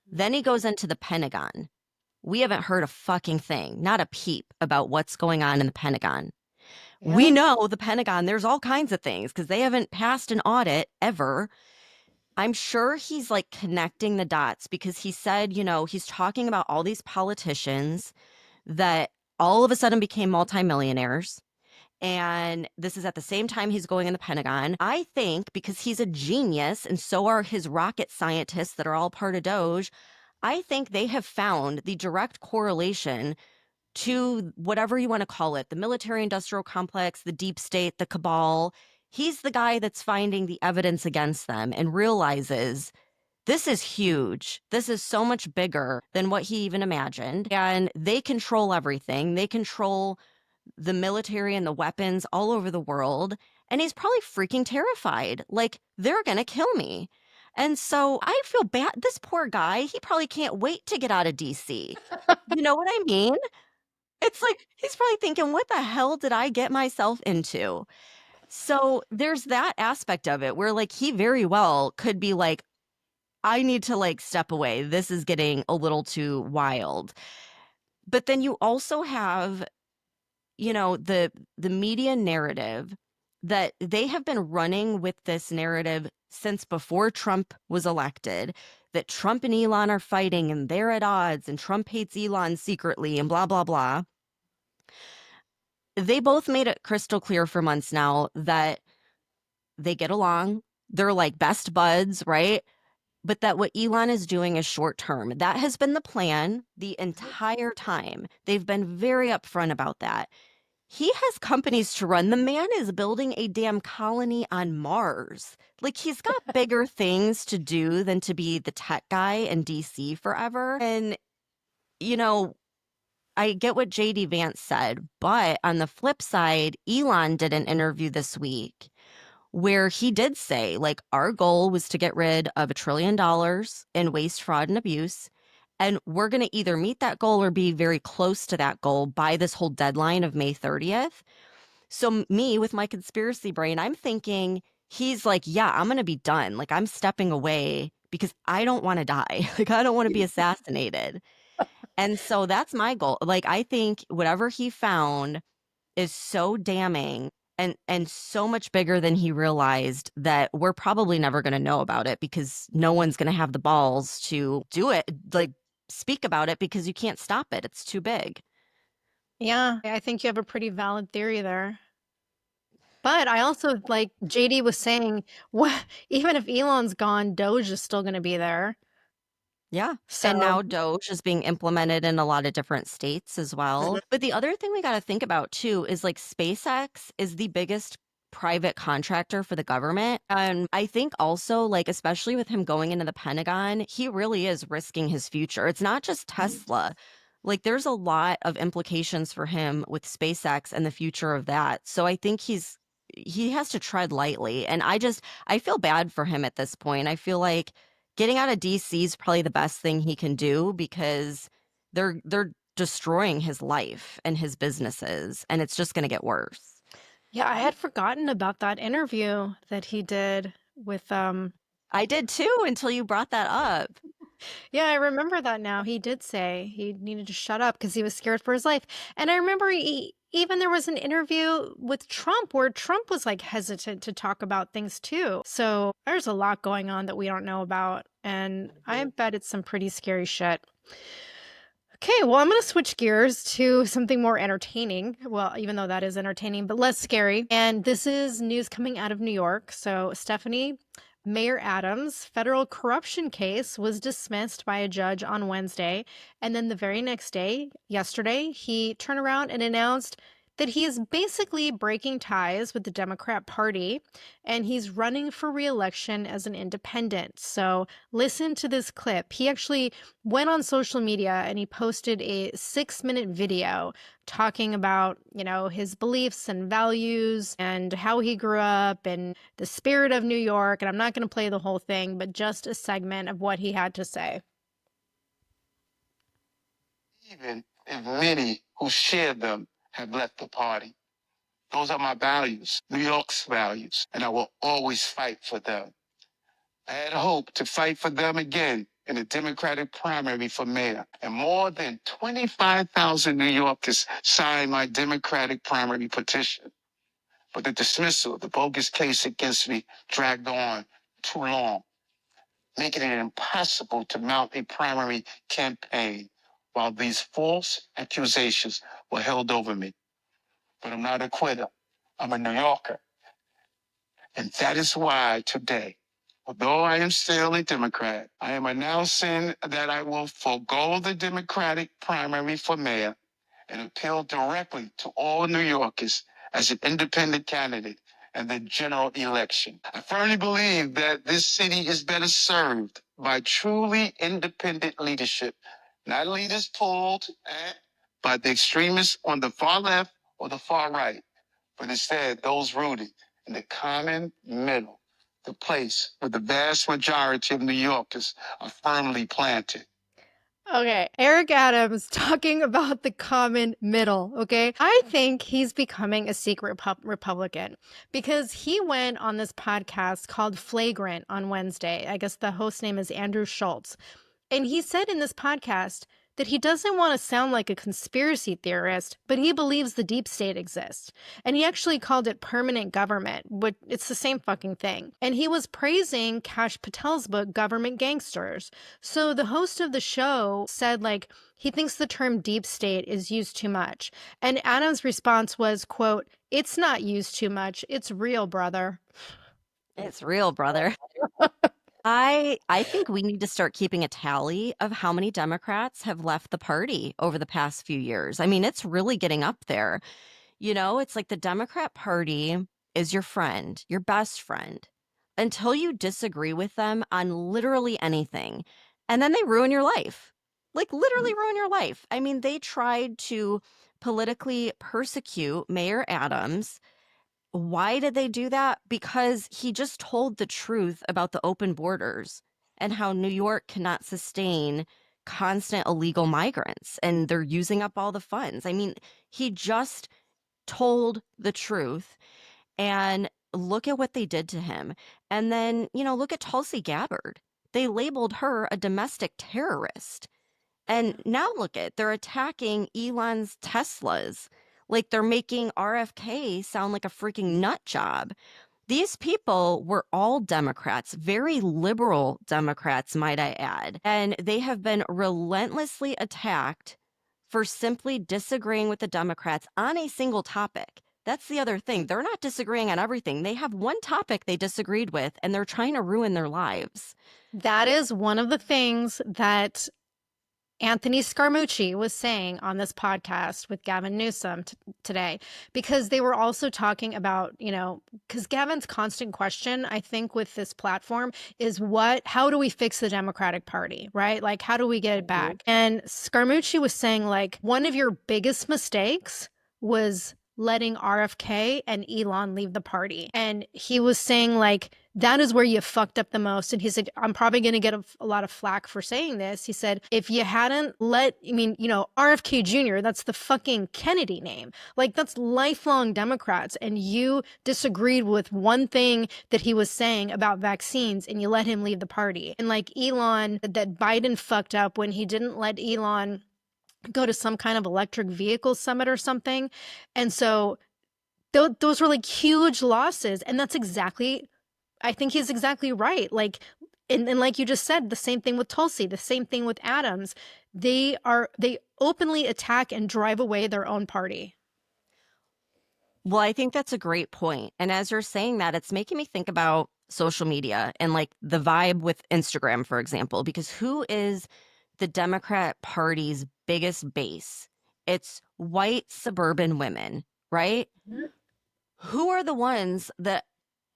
[SPEAKER 1] Then he goes into the Pentagon. We haven't heard a fucking thing, not a peep about what's going on in the Pentagon. We
[SPEAKER 2] Yep.
[SPEAKER 1] know the Pentagon, there's all kinds of things because they haven't passed an audit ever. I'm sure he's like connecting the dots because he said, he's talking about all these politicians that all of a sudden became multimillionaires. And this is at the same time he's going in the Pentagon. I think because he's a genius and so are his rocket scientists that are all part of Doge, I think they have found the direct correlation to whatever you want to call it, the military industrial complex, the deep state, the cabal. He's the guy that's finding the evidence against them and realizes this is huge. This is so much bigger than what he even imagined. And they control everything. They control the military and the weapons all over the world. And he's probably freaking terrified. Like, they're going to kill me. And so I feel bad. This poor guy, he probably can't wait to get out of DC. You know what I mean? It's like he's probably thinking, what the hell did I get myself into? So there's that aspect of it where, like, he very well could be like, I need to like step away. This is getting a little too wild. But then you also have, the media narrative that they have been running with this narrative since before Trump was elected, that Trump and Elon are fighting and they're at odds and Trump hates Elon secretly and blah, blah, blah. They both made it crystal clear for months now that they get along. They're like best buds, right? But that what Elon is doing is short term. That has been the plan the entire time. They've been very upfront about that. He has companies to run. The man is building a damn colony on Mars. Like, he's got bigger things to do than to be the tech guy in DC forever. And, you know, I get what JD Vance said, but on the flip side, Elon did an interview this week where he did say, like, our goal was to get rid of $1 trillion in waste, fraud, and abuse. And we're going to either meet that goal or be very close to that goal by this whole deadline of May 30th. So, me with my conspiracy brain, I'm thinking he's like, yeah, I'm going to be done. Like, I'm stepping away because I don't want to die. Like, I don't want to be assassinated. And so that's my goal. Like, I think whatever he found is so damning and so much bigger than he realized that we're probably never going to know about it because no one's going to have the balls to do it, like speak about it because you can't stop it. It's too big.
[SPEAKER 2] Yeah, I think you have a pretty valid theory there. But I also, like JD was saying, what even if Elon's gone, Doge is still going to be there.
[SPEAKER 1] Yeah. And
[SPEAKER 2] So,
[SPEAKER 1] now Doge is being implemented in a lot of different states as well. But the other thing we got to think about too is like SpaceX is the biggest private contractor for the government. And I think also, like, especially with him going into the Pentagon, he really is risking his future. It's not just Tesla. Like, there's a lot of implications for him with SpaceX and the future of that. So I think he has to tread lightly. And I feel bad for him at this point. I feel like getting out of DC is probably the best thing he can do because they're destroying his life and his businesses, and it's just going to get worse.
[SPEAKER 2] yeah, I had forgotten about that interview that he did with
[SPEAKER 1] I did too until you brought that up.
[SPEAKER 2] yeah, I remember that now. He did say he needed to shut up because he was scared for his life. And I remember even there was an interview with Trump where Trump was like hesitant to talk about things too. So there's a lot going on that we don't know about. And I bet it's some pretty scary shit. Okay, well, I'm going to switch gears to something more entertaining. Well, even though that is entertaining, but less scary. And this is news coming out of New York. So, Stephanie, Mayor Adams' federal corruption case was dismissed by a judge on Wednesday. And then the very next day, yesterday, he turned around and announced that he is basically breaking ties with the Democrat Party and he's running for re-election as an independent. So, listen to this clip. He actually went on social media and he posted a 6-minute video talking about, his beliefs and values and how he grew up and the spirit of New York. And I'm not going to play the whole thing, but just a segment of what he had to say.
[SPEAKER 6] Even if many who share them have left the party. Those are my values, New York's values, and I will always fight for them. I had hoped to fight for them again in the Democratic primary for mayor, and more than 25,000 New Yorkers signed my Democratic primary petition. But the dismissal of the bogus case against me dragged on too long, making it impossible to mount a primary campaign while these false accusations were held over me. But I'm not a quitter. I'm a New Yorker. And that is why today, although I am still a Democrat, I am announcing that I will forego the Democratic primary for mayor and appeal directly to all New Yorkers as an independent candidate in the general election. I firmly believe that this city is better served by truly independent leadership, not leaders pulled by the extremists on the far left or the far right, but instead those rooted in the common middle, the place where the vast majority of New Yorkers are firmly planted.
[SPEAKER 2] Okay, Eric Adams talking about the common middle, okay? I think he's becoming a secret Republican because he went on this podcast called Flagrant on Wednesday. I guess the host name is Andrew Schultz. And he said in this podcast that he doesn't want to sound like a conspiracy theorist, but he believes the deep state exists. And he actually called it permanent government, but it's the same fucking thing. And he was praising Kash Patel's book, Government Gangsters. So the host of the show said, like, he thinks the term deep state is used too much. And Adam's response was, quote, "It's not used too much. It's real, brother."
[SPEAKER 1] It's real, brother. I think we need to start keeping a tally of how many Democrats have left the party over the past few years. I mean, it's really getting up there. It's like the Democrat Party is your friend, your best friend, until you disagree with them on literally anything. And then they ruin your life. like literally ruin your life. I mean, they tried to politically persecute Mayor Adams. Why did they do that? Because he just told the truth about the open borders and how New York cannot sustain constant illegal migrants and they're using up all the funds. I mean, he just told the truth, and look at what they did to him. And then, look at Tulsi Gabbard. They labeled her a domestic terrorist. And now look at, they're attacking Elon's Teslas. Like they're making RFK sound like a freaking nut job. These people were all Democrats, very liberal Democrats, might I add. And they have been relentlessly attacked for simply disagreeing with the Democrats on a single topic. That's the other thing. They're not disagreeing on everything. They have one topic they disagreed with, and they're trying to ruin their lives.
[SPEAKER 2] That is one of the things that Anthony Scaramucci was saying on this podcast with Gavin Newsom today, because they were also talking about, because Gavin's constant question, I think, with this platform is how do we fix the Democratic Party, right? Like, how do we get it back? And Scaramucci was saying, like, one of your biggest mistakes was letting RFK and Elon leave the party. And he was saying, like, that is where you fucked up the most. And he said, I'm probably going to get a lot of flack for saying this. He said, if you hadn't RFK Jr., that's the fucking Kennedy name. Like, that's lifelong Democrats. And you disagreed with one thing that he was saying about vaccines and you let him leave the party. And like Elon, that Biden fucked up when he didn't let Elon go to some kind of electric vehicle summit or something. And so those were like huge losses. And that's exactly, I think he's exactly right. Like, and like you just said, the same thing with Tulsi, the same thing with Adams. They openly attack and drive away their own party.
[SPEAKER 1] Well, I think that's a great point. And as you're saying that, it's making me think about social media and like the vibe with Instagram, for example, because who is the Democrat Party's biggest base? It's white suburban women, right?
[SPEAKER 2] Mm-hmm.
[SPEAKER 1] Who are the ones that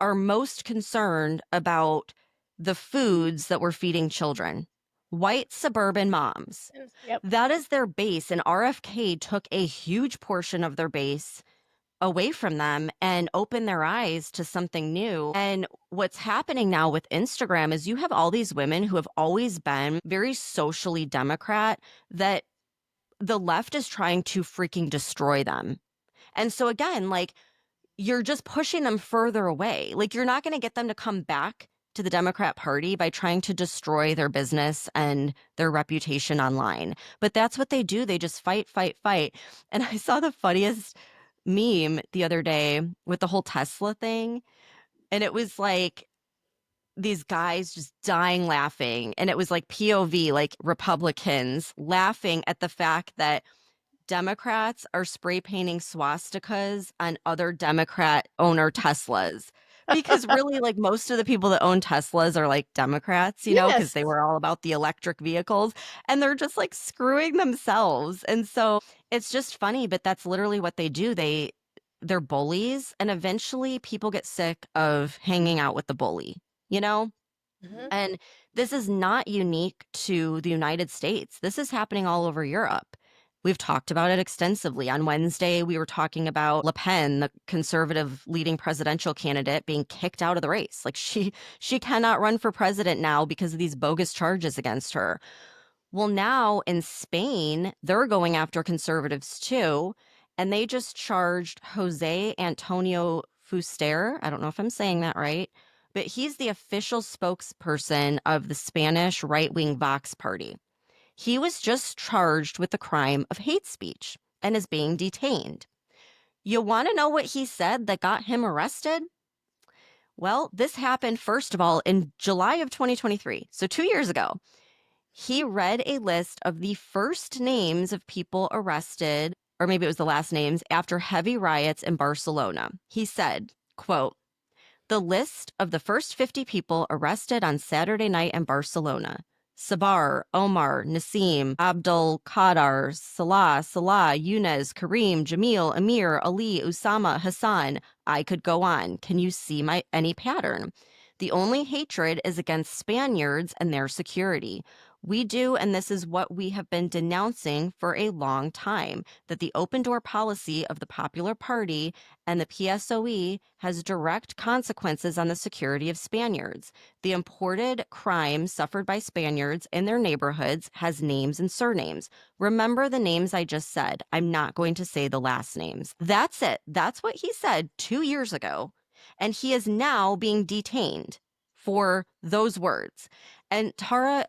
[SPEAKER 1] are most concerned about the foods that we're feeding children? White suburban moms.
[SPEAKER 2] Yep.
[SPEAKER 1] That is their base. And RFK took a huge portion of their base away from them and open their eyes to something new. And what's happening now with Instagram is you have all these women who have always been very socially Democrat that the left is trying to freaking destroy them. And so again, like, you're just pushing them further away. Like, you're not going to get them to come back to the Democrat Party by trying to destroy their business and their reputation online. But that's what they do. They just fight, fight, fight. And I saw the funniest meme the other day with the whole Tesla thing. And it was like these guys just dying laughing. And it was like POV, like Republicans laughing at the fact that Democrats are spray painting swastikas on other Democrat owner Teslas. Because really, like, most of the people that own Teslas are like Democrats, because they were all about the electric vehicles, and they're just like screwing themselves. And so it's just funny, but that's literally what they do. They're bullies, and eventually people get sick of hanging out with the bully,
[SPEAKER 2] Mm-hmm.
[SPEAKER 1] And this is not unique to the United States. This is happening all over Europe. We've talked about it extensively. On Wednesday, we were talking about Le Pen, the conservative leading presidential candidate, being kicked out of the race. Like, she cannot run for president now because of these bogus charges against her. Well, now in Spain, they're going after conservatives too. And they just charged Jose Antonio Fuster. I don't know if I'm saying that right, but he's the official spokesperson of the Spanish right-wing Vox party. He was just charged with the crime of hate speech and is being detained. You want to know what he said that got him arrested? Well, this happened, first of all, in July of 2023, so 2 years ago. He read a list of the first names of people arrested, or maybe it was the last names, after heavy riots in Barcelona. He said, quote, "The list of the first 50 people arrested on Saturday night in Barcelona: Sabar, Omar, Nassim, Abdul Qadar, Salah, Yunus, Kareem, Jamil, Amir, Ali, Usama, Hassan. I could go on. Can you see any pattern? The only hatred is against Spaniards and their security. We do, and this is what we have been denouncing for a long time, that the open door policy of the Popular Party and the PSOE has direct consequences on the security of Spaniards. The imported crime suffered by Spaniards in their neighborhoods has names and surnames. Remember the names I just said. I'm not going to say the last names. That's it. That's what he said 2 years ago. And he is now being detained for those words. And Tara,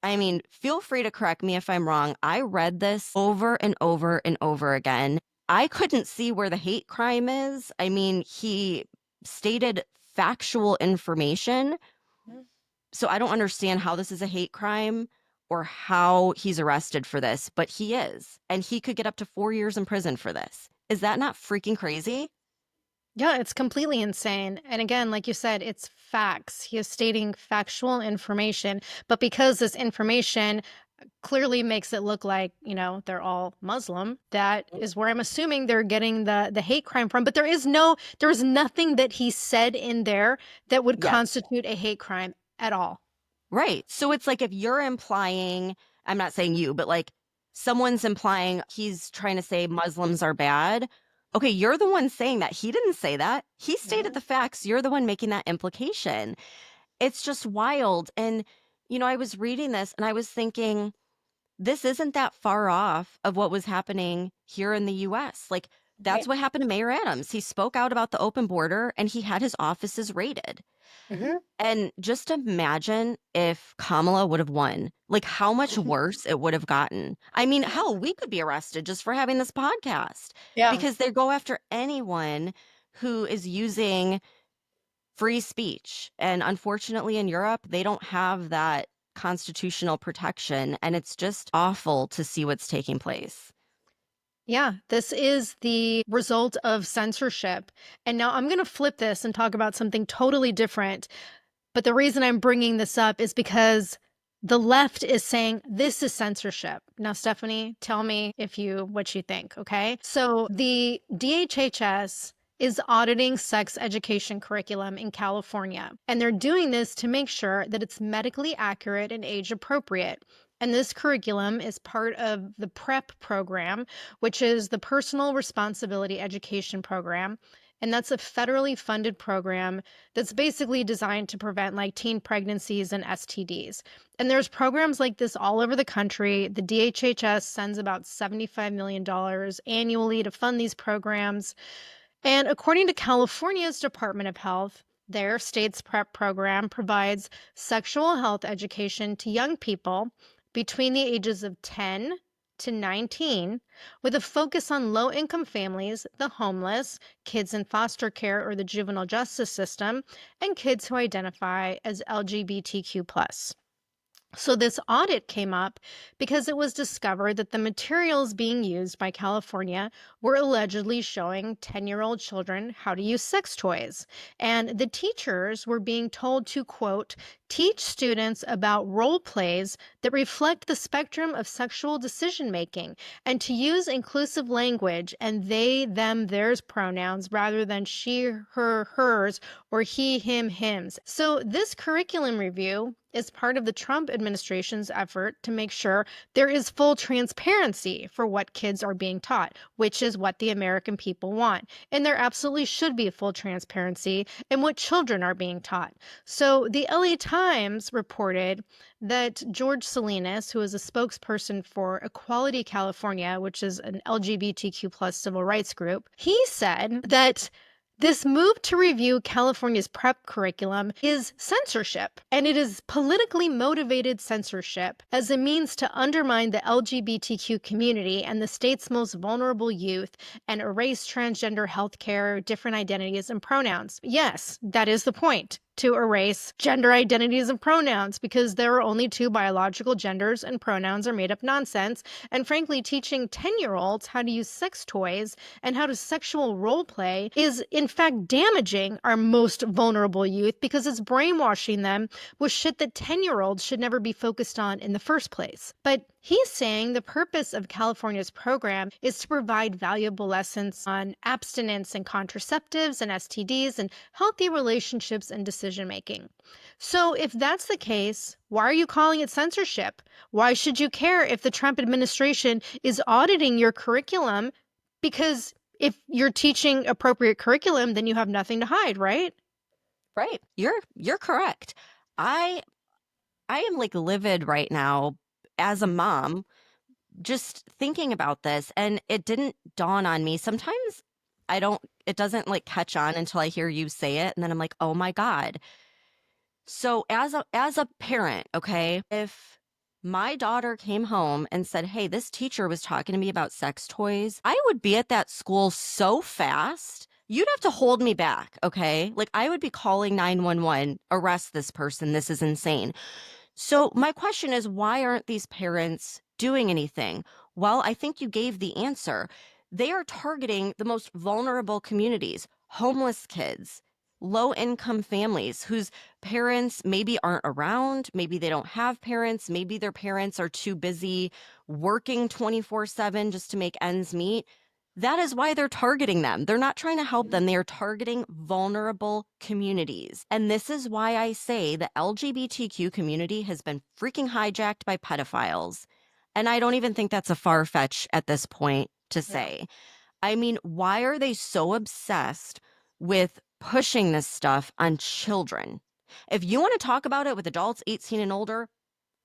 [SPEAKER 1] I mean, feel free to correct me if I'm wrong. I read this over and over and over again. I couldn't see where the hate crime is. I mean, he stated factual information. So I don't understand how this is a hate crime or how he's arrested for this, but he is. And he could get up to 4 years in prison for this. Is that not freaking crazy?
[SPEAKER 2] Yeah, it's completely insane. And again, like you said, it's facts. He is stating factual information, but because this information clearly makes it look like, they're all Muslim, that is where I'm assuming they're getting the hate crime from. But there is nothing that he said in there that would
[SPEAKER 1] Yes.
[SPEAKER 2] constitute a hate crime at all.
[SPEAKER 1] Right. So it's like if you're implying, I'm not saying you, but like someone's implying he's trying to say Muslims are bad. Okay, you're the one saying that. He didn't say that. He stated the facts. You're the one making that implication. It's just wild. And, I was reading this and I was thinking, this isn't that far off of what was happening here in the US. Like, that's
[SPEAKER 2] Right.
[SPEAKER 1] what happened to Mayor Adams. He spoke out about the open border and he had his offices raided. And just imagine if Kamala would have won, like how much worse it would have gotten. I mean, hell, we could be arrested just for having this podcast
[SPEAKER 2] Yeah.
[SPEAKER 1] because they go after anyone who is using free speech. And unfortunately, in Europe, they don't have that constitutional protection. And it's just awful to see what's taking place.
[SPEAKER 2] Yeah, this is the result of censorship. And now I'm going to flip this and talk about something totally different. But the reason I'm bringing this up is because the left is saying this is censorship. Now, Stephanie, tell me what you think, okay? So the DHHS is auditing sex education curriculum in California, and they're doing this to make sure that it's medically accurate and age appropriate. And this curriculum is part of the PrEP program, which is the Personal Responsibility Education Program. And that's a federally funded program that's basically designed to prevent like teen pregnancies and STDs. And there's programs like this all over the country. The DHHS sends about $75 million annually to fund these programs. And according to California's Department of Health, their state's PrEP program provides sexual health education to young people between the ages of 10 to 19, with a focus on low-income families, the homeless, kids in foster care or the juvenile justice system, and kids who identify as LGBTQ+. So this audit came up because it was discovered that the materials being used by California were allegedly showing 10-year-old children how to use sex toys. And the teachers were being told to, quote, teach students about role plays that reflect the spectrum of sexual decision making and to use inclusive language and they, them, theirs pronouns rather than she, her, hers, or he, him, hims. So this curriculum review is part of the Trump administration's effort to make sure there is full transparency for what kids are being taught, which is what the American people want. And there absolutely should be full transparency in what children are being taught. So the LA Times reported that George Salinas, who is a spokesperson for Equality California, which is an LGBTQ plus civil rights group, he said that this move to review California's PrEP curriculum is censorship, and it is politically motivated censorship as a means to undermine the LGBTQ community and the state's most vulnerable youth and erase transgender healthcare, different identities, and pronouns. Yes, that is the point. To erase gender identities and pronouns because there are only two biological genders and pronouns are made up nonsense. And frankly, teaching 10-year-olds how to use sex toys and how to sexual role play is in fact damaging our most vulnerable youth because it's brainwashing them with shit that 10-year-olds should never be focused on in the first place. But He's saying the purpose of California's program is to provide valuable lessons on abstinence and contraceptives and STDs and healthy relationships and decision making. So, if that's the case, why are you calling it censorship? Why should you care if the Trump administration is auditing your curriculum? Because if you're teaching appropriate curriculum, then you have nothing to hide, right?
[SPEAKER 1] Right. You're correct. I I am like livid right now as a mom just thinking about this, and it didn't dawn on me. Sometimes it doesn't like catch on until I hear you say it, and then I'm like, "Oh my God." So as a parent, okay, if my daughter came home and said, "Hey, this teacher was talking to me about sex toys," I would be at that school so fast. You'd have to hold me back, okay? Like I would be calling 911, arrest this person. This is insane. So, my question is, why aren't these parents doing anything? Well, I think you gave the answer. They are targeting the most vulnerable communities, homeless kids, low income families whose parents maybe aren't around, maybe they don't have parents, maybe their parents are too busy working 24/7 just to make ends meet. That is why they're targeting them. They're not trying to help them. They are targeting vulnerable communities. And this is why I say the LGBTQ community has been freaking hijacked by pedophiles. And I don't even think that's a far fetch at this point to
[SPEAKER 2] Yeah.
[SPEAKER 1] say. I mean, why are they so obsessed with pushing this stuff on children? If you want to talk about it with adults 18 and older,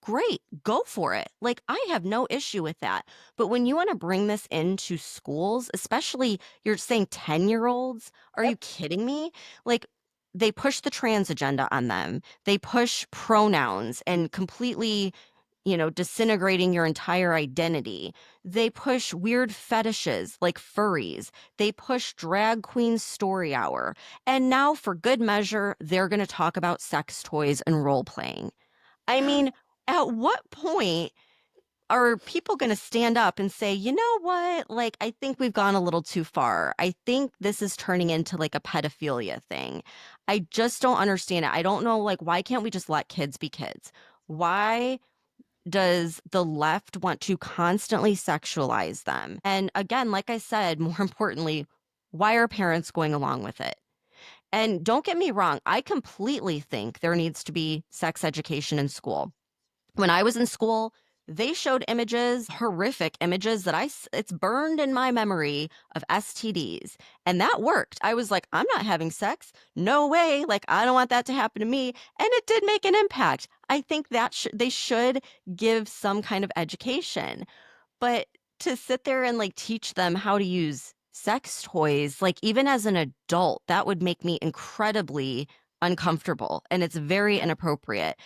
[SPEAKER 1] great, go for it. Like, I have no issue with that. But when you want to bring this into schools, especially you're saying 10-year-olds, are you
[SPEAKER 2] Yep.
[SPEAKER 1] kidding me? Like, they push the trans agenda on them, they push pronouns and completely, disintegrating your entire identity. They push weird fetishes like furries. They push drag queen story hour. And now, for good measure, they're going to talk about sex toys and role playing. I mean, at what point are people going to stand up and say, you know what? Like, I think we've gone a little too far. I think this is turning into like a pedophilia thing. I just don't understand it. I don't know, like, why can't we just let kids be kids? Why does the left want to constantly sexualize them? And again, like I said, more importantly, why are parents going along with it? And don't get me wrong, I completely think there needs to be sex education in school. When I was in school, they showed images, horrific images it's burned in my memory of STDs. And that worked. I was like, I'm not having sex. No way. Like, I don't want that to happen to me. And it did make an impact. I think that they should give some kind of education. But to sit there and like teach them how to use sex toys, like even as an adult, that would make me incredibly uncomfortable. And it's very inappropriate.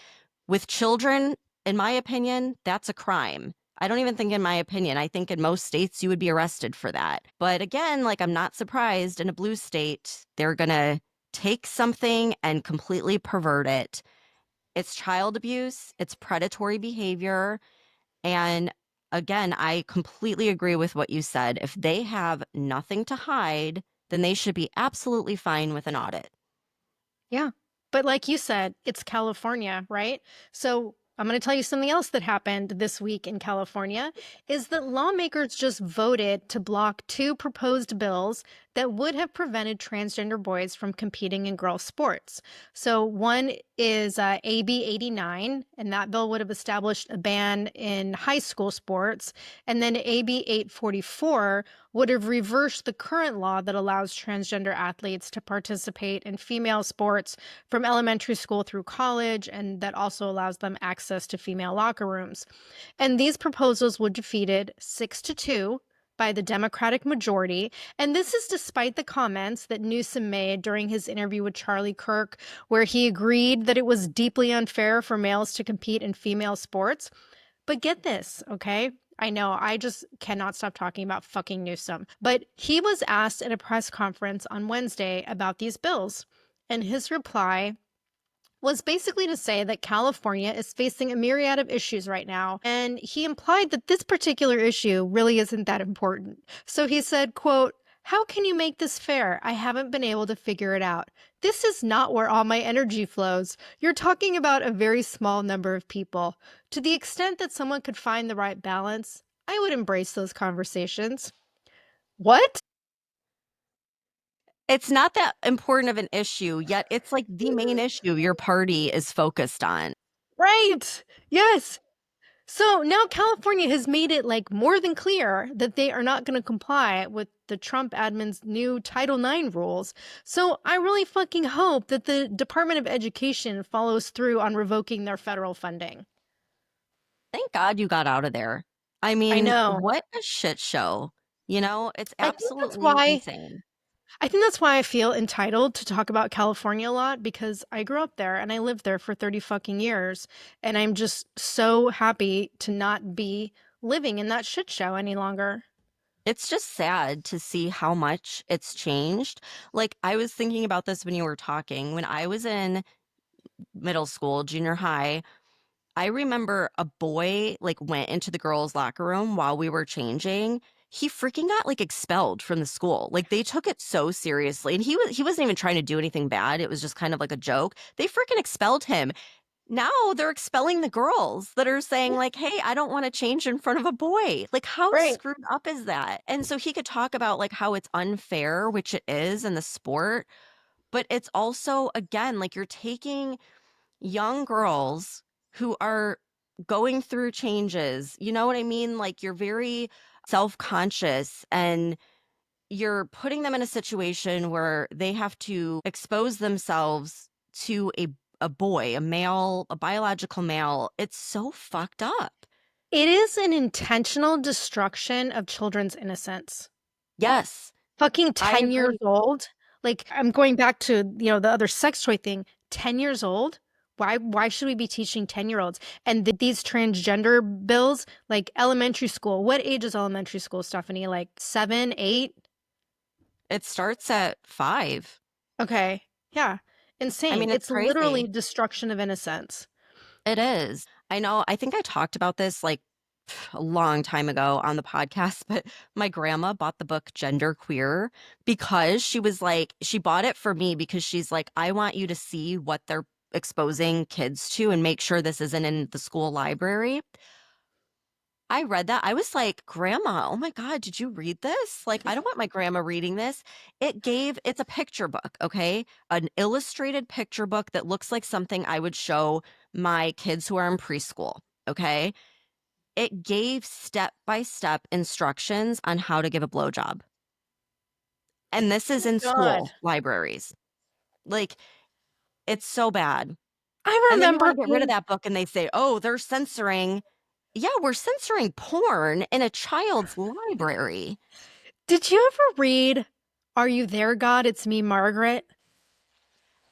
[SPEAKER 1] With children, in my opinion, that's a crime. I don't even think in my opinion. I think in most states you would be arrested for that. But again, like I'm not surprised in a blue state, they're going to take something and completely pervert it. It's child abuse, it's predatory behavior. And again, I completely agree with what you said. If they have nothing to hide, then they should be absolutely fine with an audit.
[SPEAKER 2] Yeah. But like you said, it's California, right? So I'm going to tell you something else that happened this week in California is that lawmakers just voted to block two proposed bills that would have prevented transgender boys from competing in girls' sports. So one is AB 89, and that bill would have established a ban in high school sports. And then AB 844 would have reversed the current law that allows transgender athletes to participate in female sports from elementary school through college, and that also allows them access to female locker rooms. And these proposals were defeated 6-2 by the Democratic majority. And this is despite the comments that Newsom made during his interview with Charlie Kirk, where he agreed that it was deeply unfair for males to compete in female sports. But get this, okay? I know, I just cannot stop talking about fucking Newsom. But he was asked at a press conference on Wednesday about these bills. And his reply was basically to say that California is facing a myriad of issues right now, and he implied that this particular issue really isn't that important. So he said, quote, How can you make this fair? I haven't been able to figure it out. This is not where all my energy flows. You're talking about a very small number of people. To the extent that someone could find the right balance, I would embrace those conversations. What?
[SPEAKER 1] It's not that important of an issue, yet it's like the main issue your party is focused on.
[SPEAKER 2] Right. Yes. So now California has made it like more than clear that they are not going to comply with the Trump admin's new Title IX rules. So I really fucking hope that the Department of Education follows through on revoking their federal funding.
[SPEAKER 1] Thank God you got out of there. I
[SPEAKER 2] I
[SPEAKER 1] mean,
[SPEAKER 2] know.
[SPEAKER 1] what a shit show. You know, it's
[SPEAKER 2] I think that's
[SPEAKER 1] absolutely
[SPEAKER 2] why
[SPEAKER 1] insane.
[SPEAKER 2] I think that's why I feel entitled to talk about California a lot because I grew up there and I lived there for 30 fucking years and I'm just so happy to not be living in that shit show any longer.
[SPEAKER 1] It's just sad to see how much it's changed. Like, I was thinking about this when you were talking. When I was in middle school, junior high, I remember a boy like went into the girls' locker room while we were changing. He freaking got like expelled from the school. Like they took it so seriously. And he wasn't even trying to do anything bad. It was just kind of like a joke. They freaking expelled him. Now they're expelling the girls that are saying like, "Hey, I don't want to change in front of a boy." Like how
[SPEAKER 2] Right.
[SPEAKER 1] screwed up is that? And so he could talk about like how it's unfair, which it is in the sport, but it's also again like you're taking young girls who are going through changes. You know what I mean? Like you're very self-conscious and you're putting them in a situation where they have to expose themselves to a boy, a male, a biological male. It's so fucked up.
[SPEAKER 2] It is an intentional destruction of children's innocence.
[SPEAKER 1] Yes,
[SPEAKER 2] Fucking
[SPEAKER 1] I
[SPEAKER 2] 10 years
[SPEAKER 1] agree.
[SPEAKER 2] old? Like, I'm going back to, the other sex toy thing. 10 years old? Why should we be teaching 10-year-olds? And these transgender bills, like elementary school. What age is elementary school, Stephanie? Like 7, 8?
[SPEAKER 1] It starts at 5.
[SPEAKER 2] Okay. Yeah.
[SPEAKER 1] I
[SPEAKER 2] Insane.
[SPEAKER 1] mean, it's
[SPEAKER 2] It's literally
[SPEAKER 1] crazy.
[SPEAKER 2] destruction of innocence.
[SPEAKER 1] It is. I know. I think I talked about this like a long time ago on the podcast, but my grandma bought the book Gender Queer because she was like, she bought it for me because she's like, I want you to see what they're exposing kids to and make sure this isn't in the school library. I read that. I was like, Grandma, oh my God, did you read this? Like, I don't want my grandma reading this. It's a picture book, okay? An illustrated picture book that looks like something I would show my kids who are in preschool, okay? It gave step-by-step instructions on how to give a blowjob. And this is in
[SPEAKER 2] God.
[SPEAKER 1] school libraries. Like, it's so bad.
[SPEAKER 2] I
[SPEAKER 1] And then you want
[SPEAKER 2] remember
[SPEAKER 1] to get rid of
[SPEAKER 2] being
[SPEAKER 1] that book and they say, oh, they're censoring. Yeah, we're censoring porn in a child's library.
[SPEAKER 2] Did you ever read Are You There, God? It's Me, Margaret?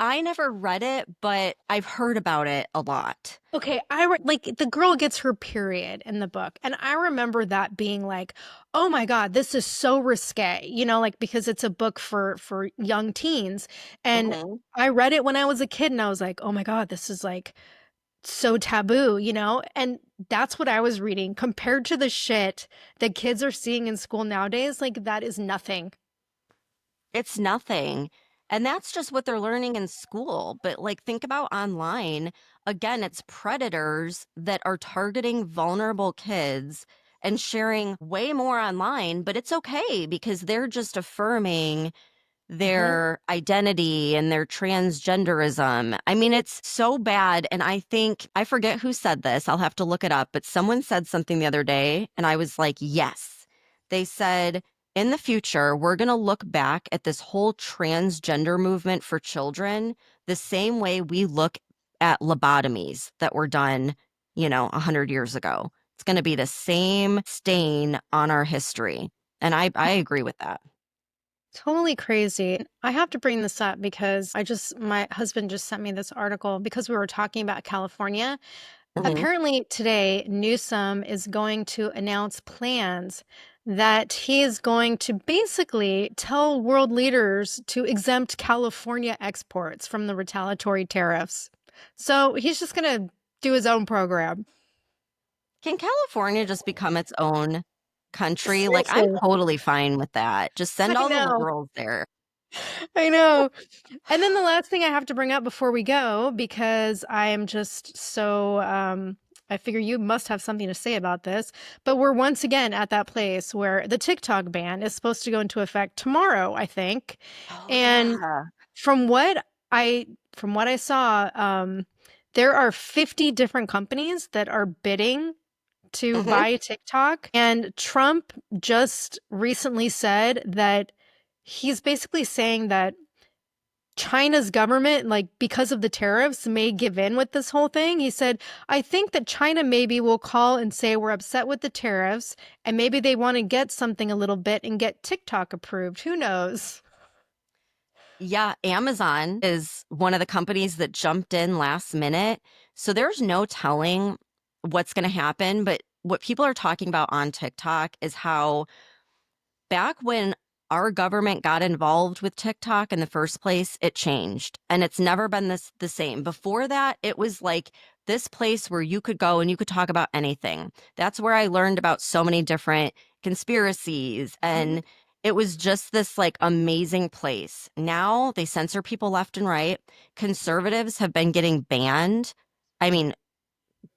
[SPEAKER 1] I never read it, but I've heard about it a lot.
[SPEAKER 2] Okay, like the girl gets her period in the book, and I remember that being like, "Oh my God, this is so risque," like because it's a book for young teens, and
[SPEAKER 1] Hmm.
[SPEAKER 2] I read it when I was a kid, and I was like, "Oh my God, this is like so taboo," and that's what I was reading compared to the shit that kids are seeing in school nowadays. Like that is nothing.
[SPEAKER 1] It's nothing. And that's just what they're learning in school. But like, think about online. Again, it's predators that are targeting vulnerable kids and sharing way more online, but it's okay because they're just affirming
[SPEAKER 2] Mhm.
[SPEAKER 1] their identity and their transgenderism. I mean, it's so bad. And I think, I forget who said this, I'll have to look it up, but someone said something the other day, and I was like, yes. They said, in the future, we're going to look back at this whole transgender movement for children the same way we look at lobotomies that were done, 100 years ago. It's going to be the same stain on our history. And I agree with that.
[SPEAKER 2] Totally crazy. I have to bring this up because my husband just sent me this article because we were talking about California.
[SPEAKER 1] Mhm.
[SPEAKER 2] Apparently, today, Newsom is going to announce plans that he is going to basically tell world leaders to exempt California exports from the retaliatory tariffs. So he's just going to do his own program.
[SPEAKER 1] Can California just become its own country. Like, I'm
[SPEAKER 2] Seriously.
[SPEAKER 1] totally fine with that. Just send
[SPEAKER 2] I
[SPEAKER 1] all the little
[SPEAKER 2] know.
[SPEAKER 1] girls there.
[SPEAKER 2] I know. And then the last thing I have to bring up before we go, because I am just so, I figure you must have something to say about this, but we're once again at that place where the TikTok ban is supposed to go into effect tomorrow, I think.
[SPEAKER 1] Oh,
[SPEAKER 2] And
[SPEAKER 1] yeah.
[SPEAKER 2] from what I saw, there are 50 different companies that are bidding to
[SPEAKER 1] Mhm.
[SPEAKER 2] buy TikTok. And Trump just recently said that he's basically saying that China's government, like because of the tariffs, may give in with this whole thing. He said, I think that China maybe will call and say we're upset with the tariffs and maybe they want to get something a little bit and get TikTok approved. Who knows?
[SPEAKER 1] Yeah, Amazon is one of the companies that jumped in last minute. So there's no telling what's going to happen. But what people are talking about on TikTok is how back when our government got involved with TikTok in the first place, it changed. And it's never been the same. Before that, it was like this place where you could go and you could talk about anything. That's where I learned about so many different conspiracies. And it was just this like amazing place. Now they censor people left and right. Conservatives have been getting banned. I mean,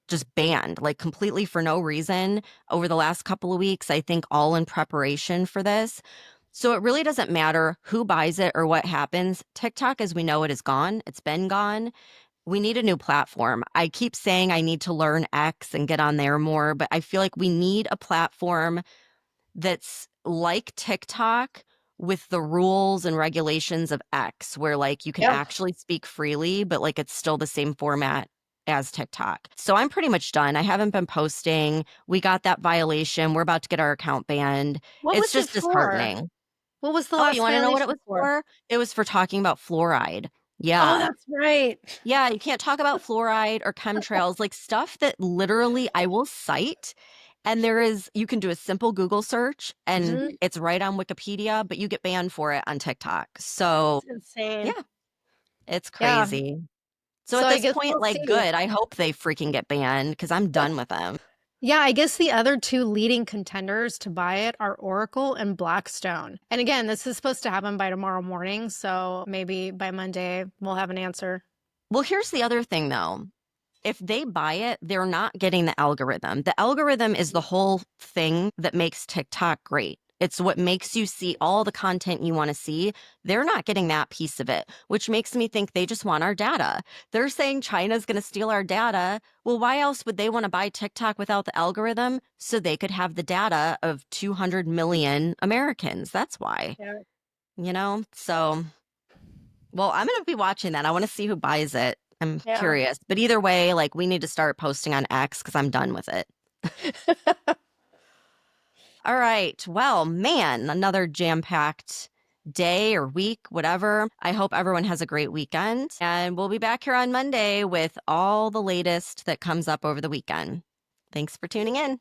[SPEAKER 1] just banned like completely for no reason over the last couple of weeks, I think all in preparation for this. So it really doesn't matter who buys it or what happens. TikTok, as we know it, is gone. It's been gone. We need a new platform. I keep saying I need to learn X and get on there more, but I feel like we need a platform that's like TikTok with the rules and regulations of X, where like you can
[SPEAKER 2] Yep.
[SPEAKER 1] actually speak freely, but like it's still the same format as TikTok. So I'm pretty much done. I haven't been posting. We got that violation. We're about to get our account banned.
[SPEAKER 2] What
[SPEAKER 1] It's
[SPEAKER 2] was it
[SPEAKER 1] just
[SPEAKER 2] for?
[SPEAKER 1] disheartening.
[SPEAKER 2] What was the
[SPEAKER 1] Oh, you
[SPEAKER 2] last
[SPEAKER 1] want to know what it
[SPEAKER 2] violation
[SPEAKER 1] was
[SPEAKER 2] for?
[SPEAKER 1] for? It was for talking about fluoride.
[SPEAKER 2] Oh,
[SPEAKER 1] Yeah.
[SPEAKER 2] that's right.
[SPEAKER 1] Yeah, you can't talk about fluoride or chemtrails, like stuff that literally I will cite. And you can do a simple Google search and
[SPEAKER 2] Mhm.
[SPEAKER 1] it's right on Wikipedia, but you get banned for it on TikTok. So,
[SPEAKER 2] It's insane.
[SPEAKER 1] yeah, it's
[SPEAKER 2] Yeah.
[SPEAKER 1] crazy. So
[SPEAKER 2] So
[SPEAKER 1] at
[SPEAKER 2] I
[SPEAKER 1] this
[SPEAKER 2] guess
[SPEAKER 1] point,
[SPEAKER 2] we'll
[SPEAKER 1] like,
[SPEAKER 2] see.
[SPEAKER 1] good. I hope they freaking get banned because I'm done with them.
[SPEAKER 2] Yeah, I guess the other two leading contenders to buy it are Oracle and Blackstone. And again, this is supposed to happen by tomorrow morning, so maybe by Monday we'll have an answer.
[SPEAKER 1] Well, here's the other thing though. If they buy it, they're not getting the algorithm. The algorithm is the whole thing that makes TikTok great. It's what makes you see all the content you want to see. They're not getting that piece of it, which makes me think they just want our data. They're saying China's going to steal our data. Well, why else would they want to buy TikTok without the algorithm? So they could have the data of 200 million Americans. That's why,
[SPEAKER 2] Yeah.
[SPEAKER 1] So. Well, I'm going to be watching that. I want to see who buys it. I'm
[SPEAKER 2] Yeah.
[SPEAKER 1] curious. But either way, like we need to start posting on X because I'm done with it. All right. Well, man, another jam-packed day or week, whatever. I hope everyone has a great weekend. And we'll be back here on Monday with all the latest that comes up over the weekend. Thanks for tuning in.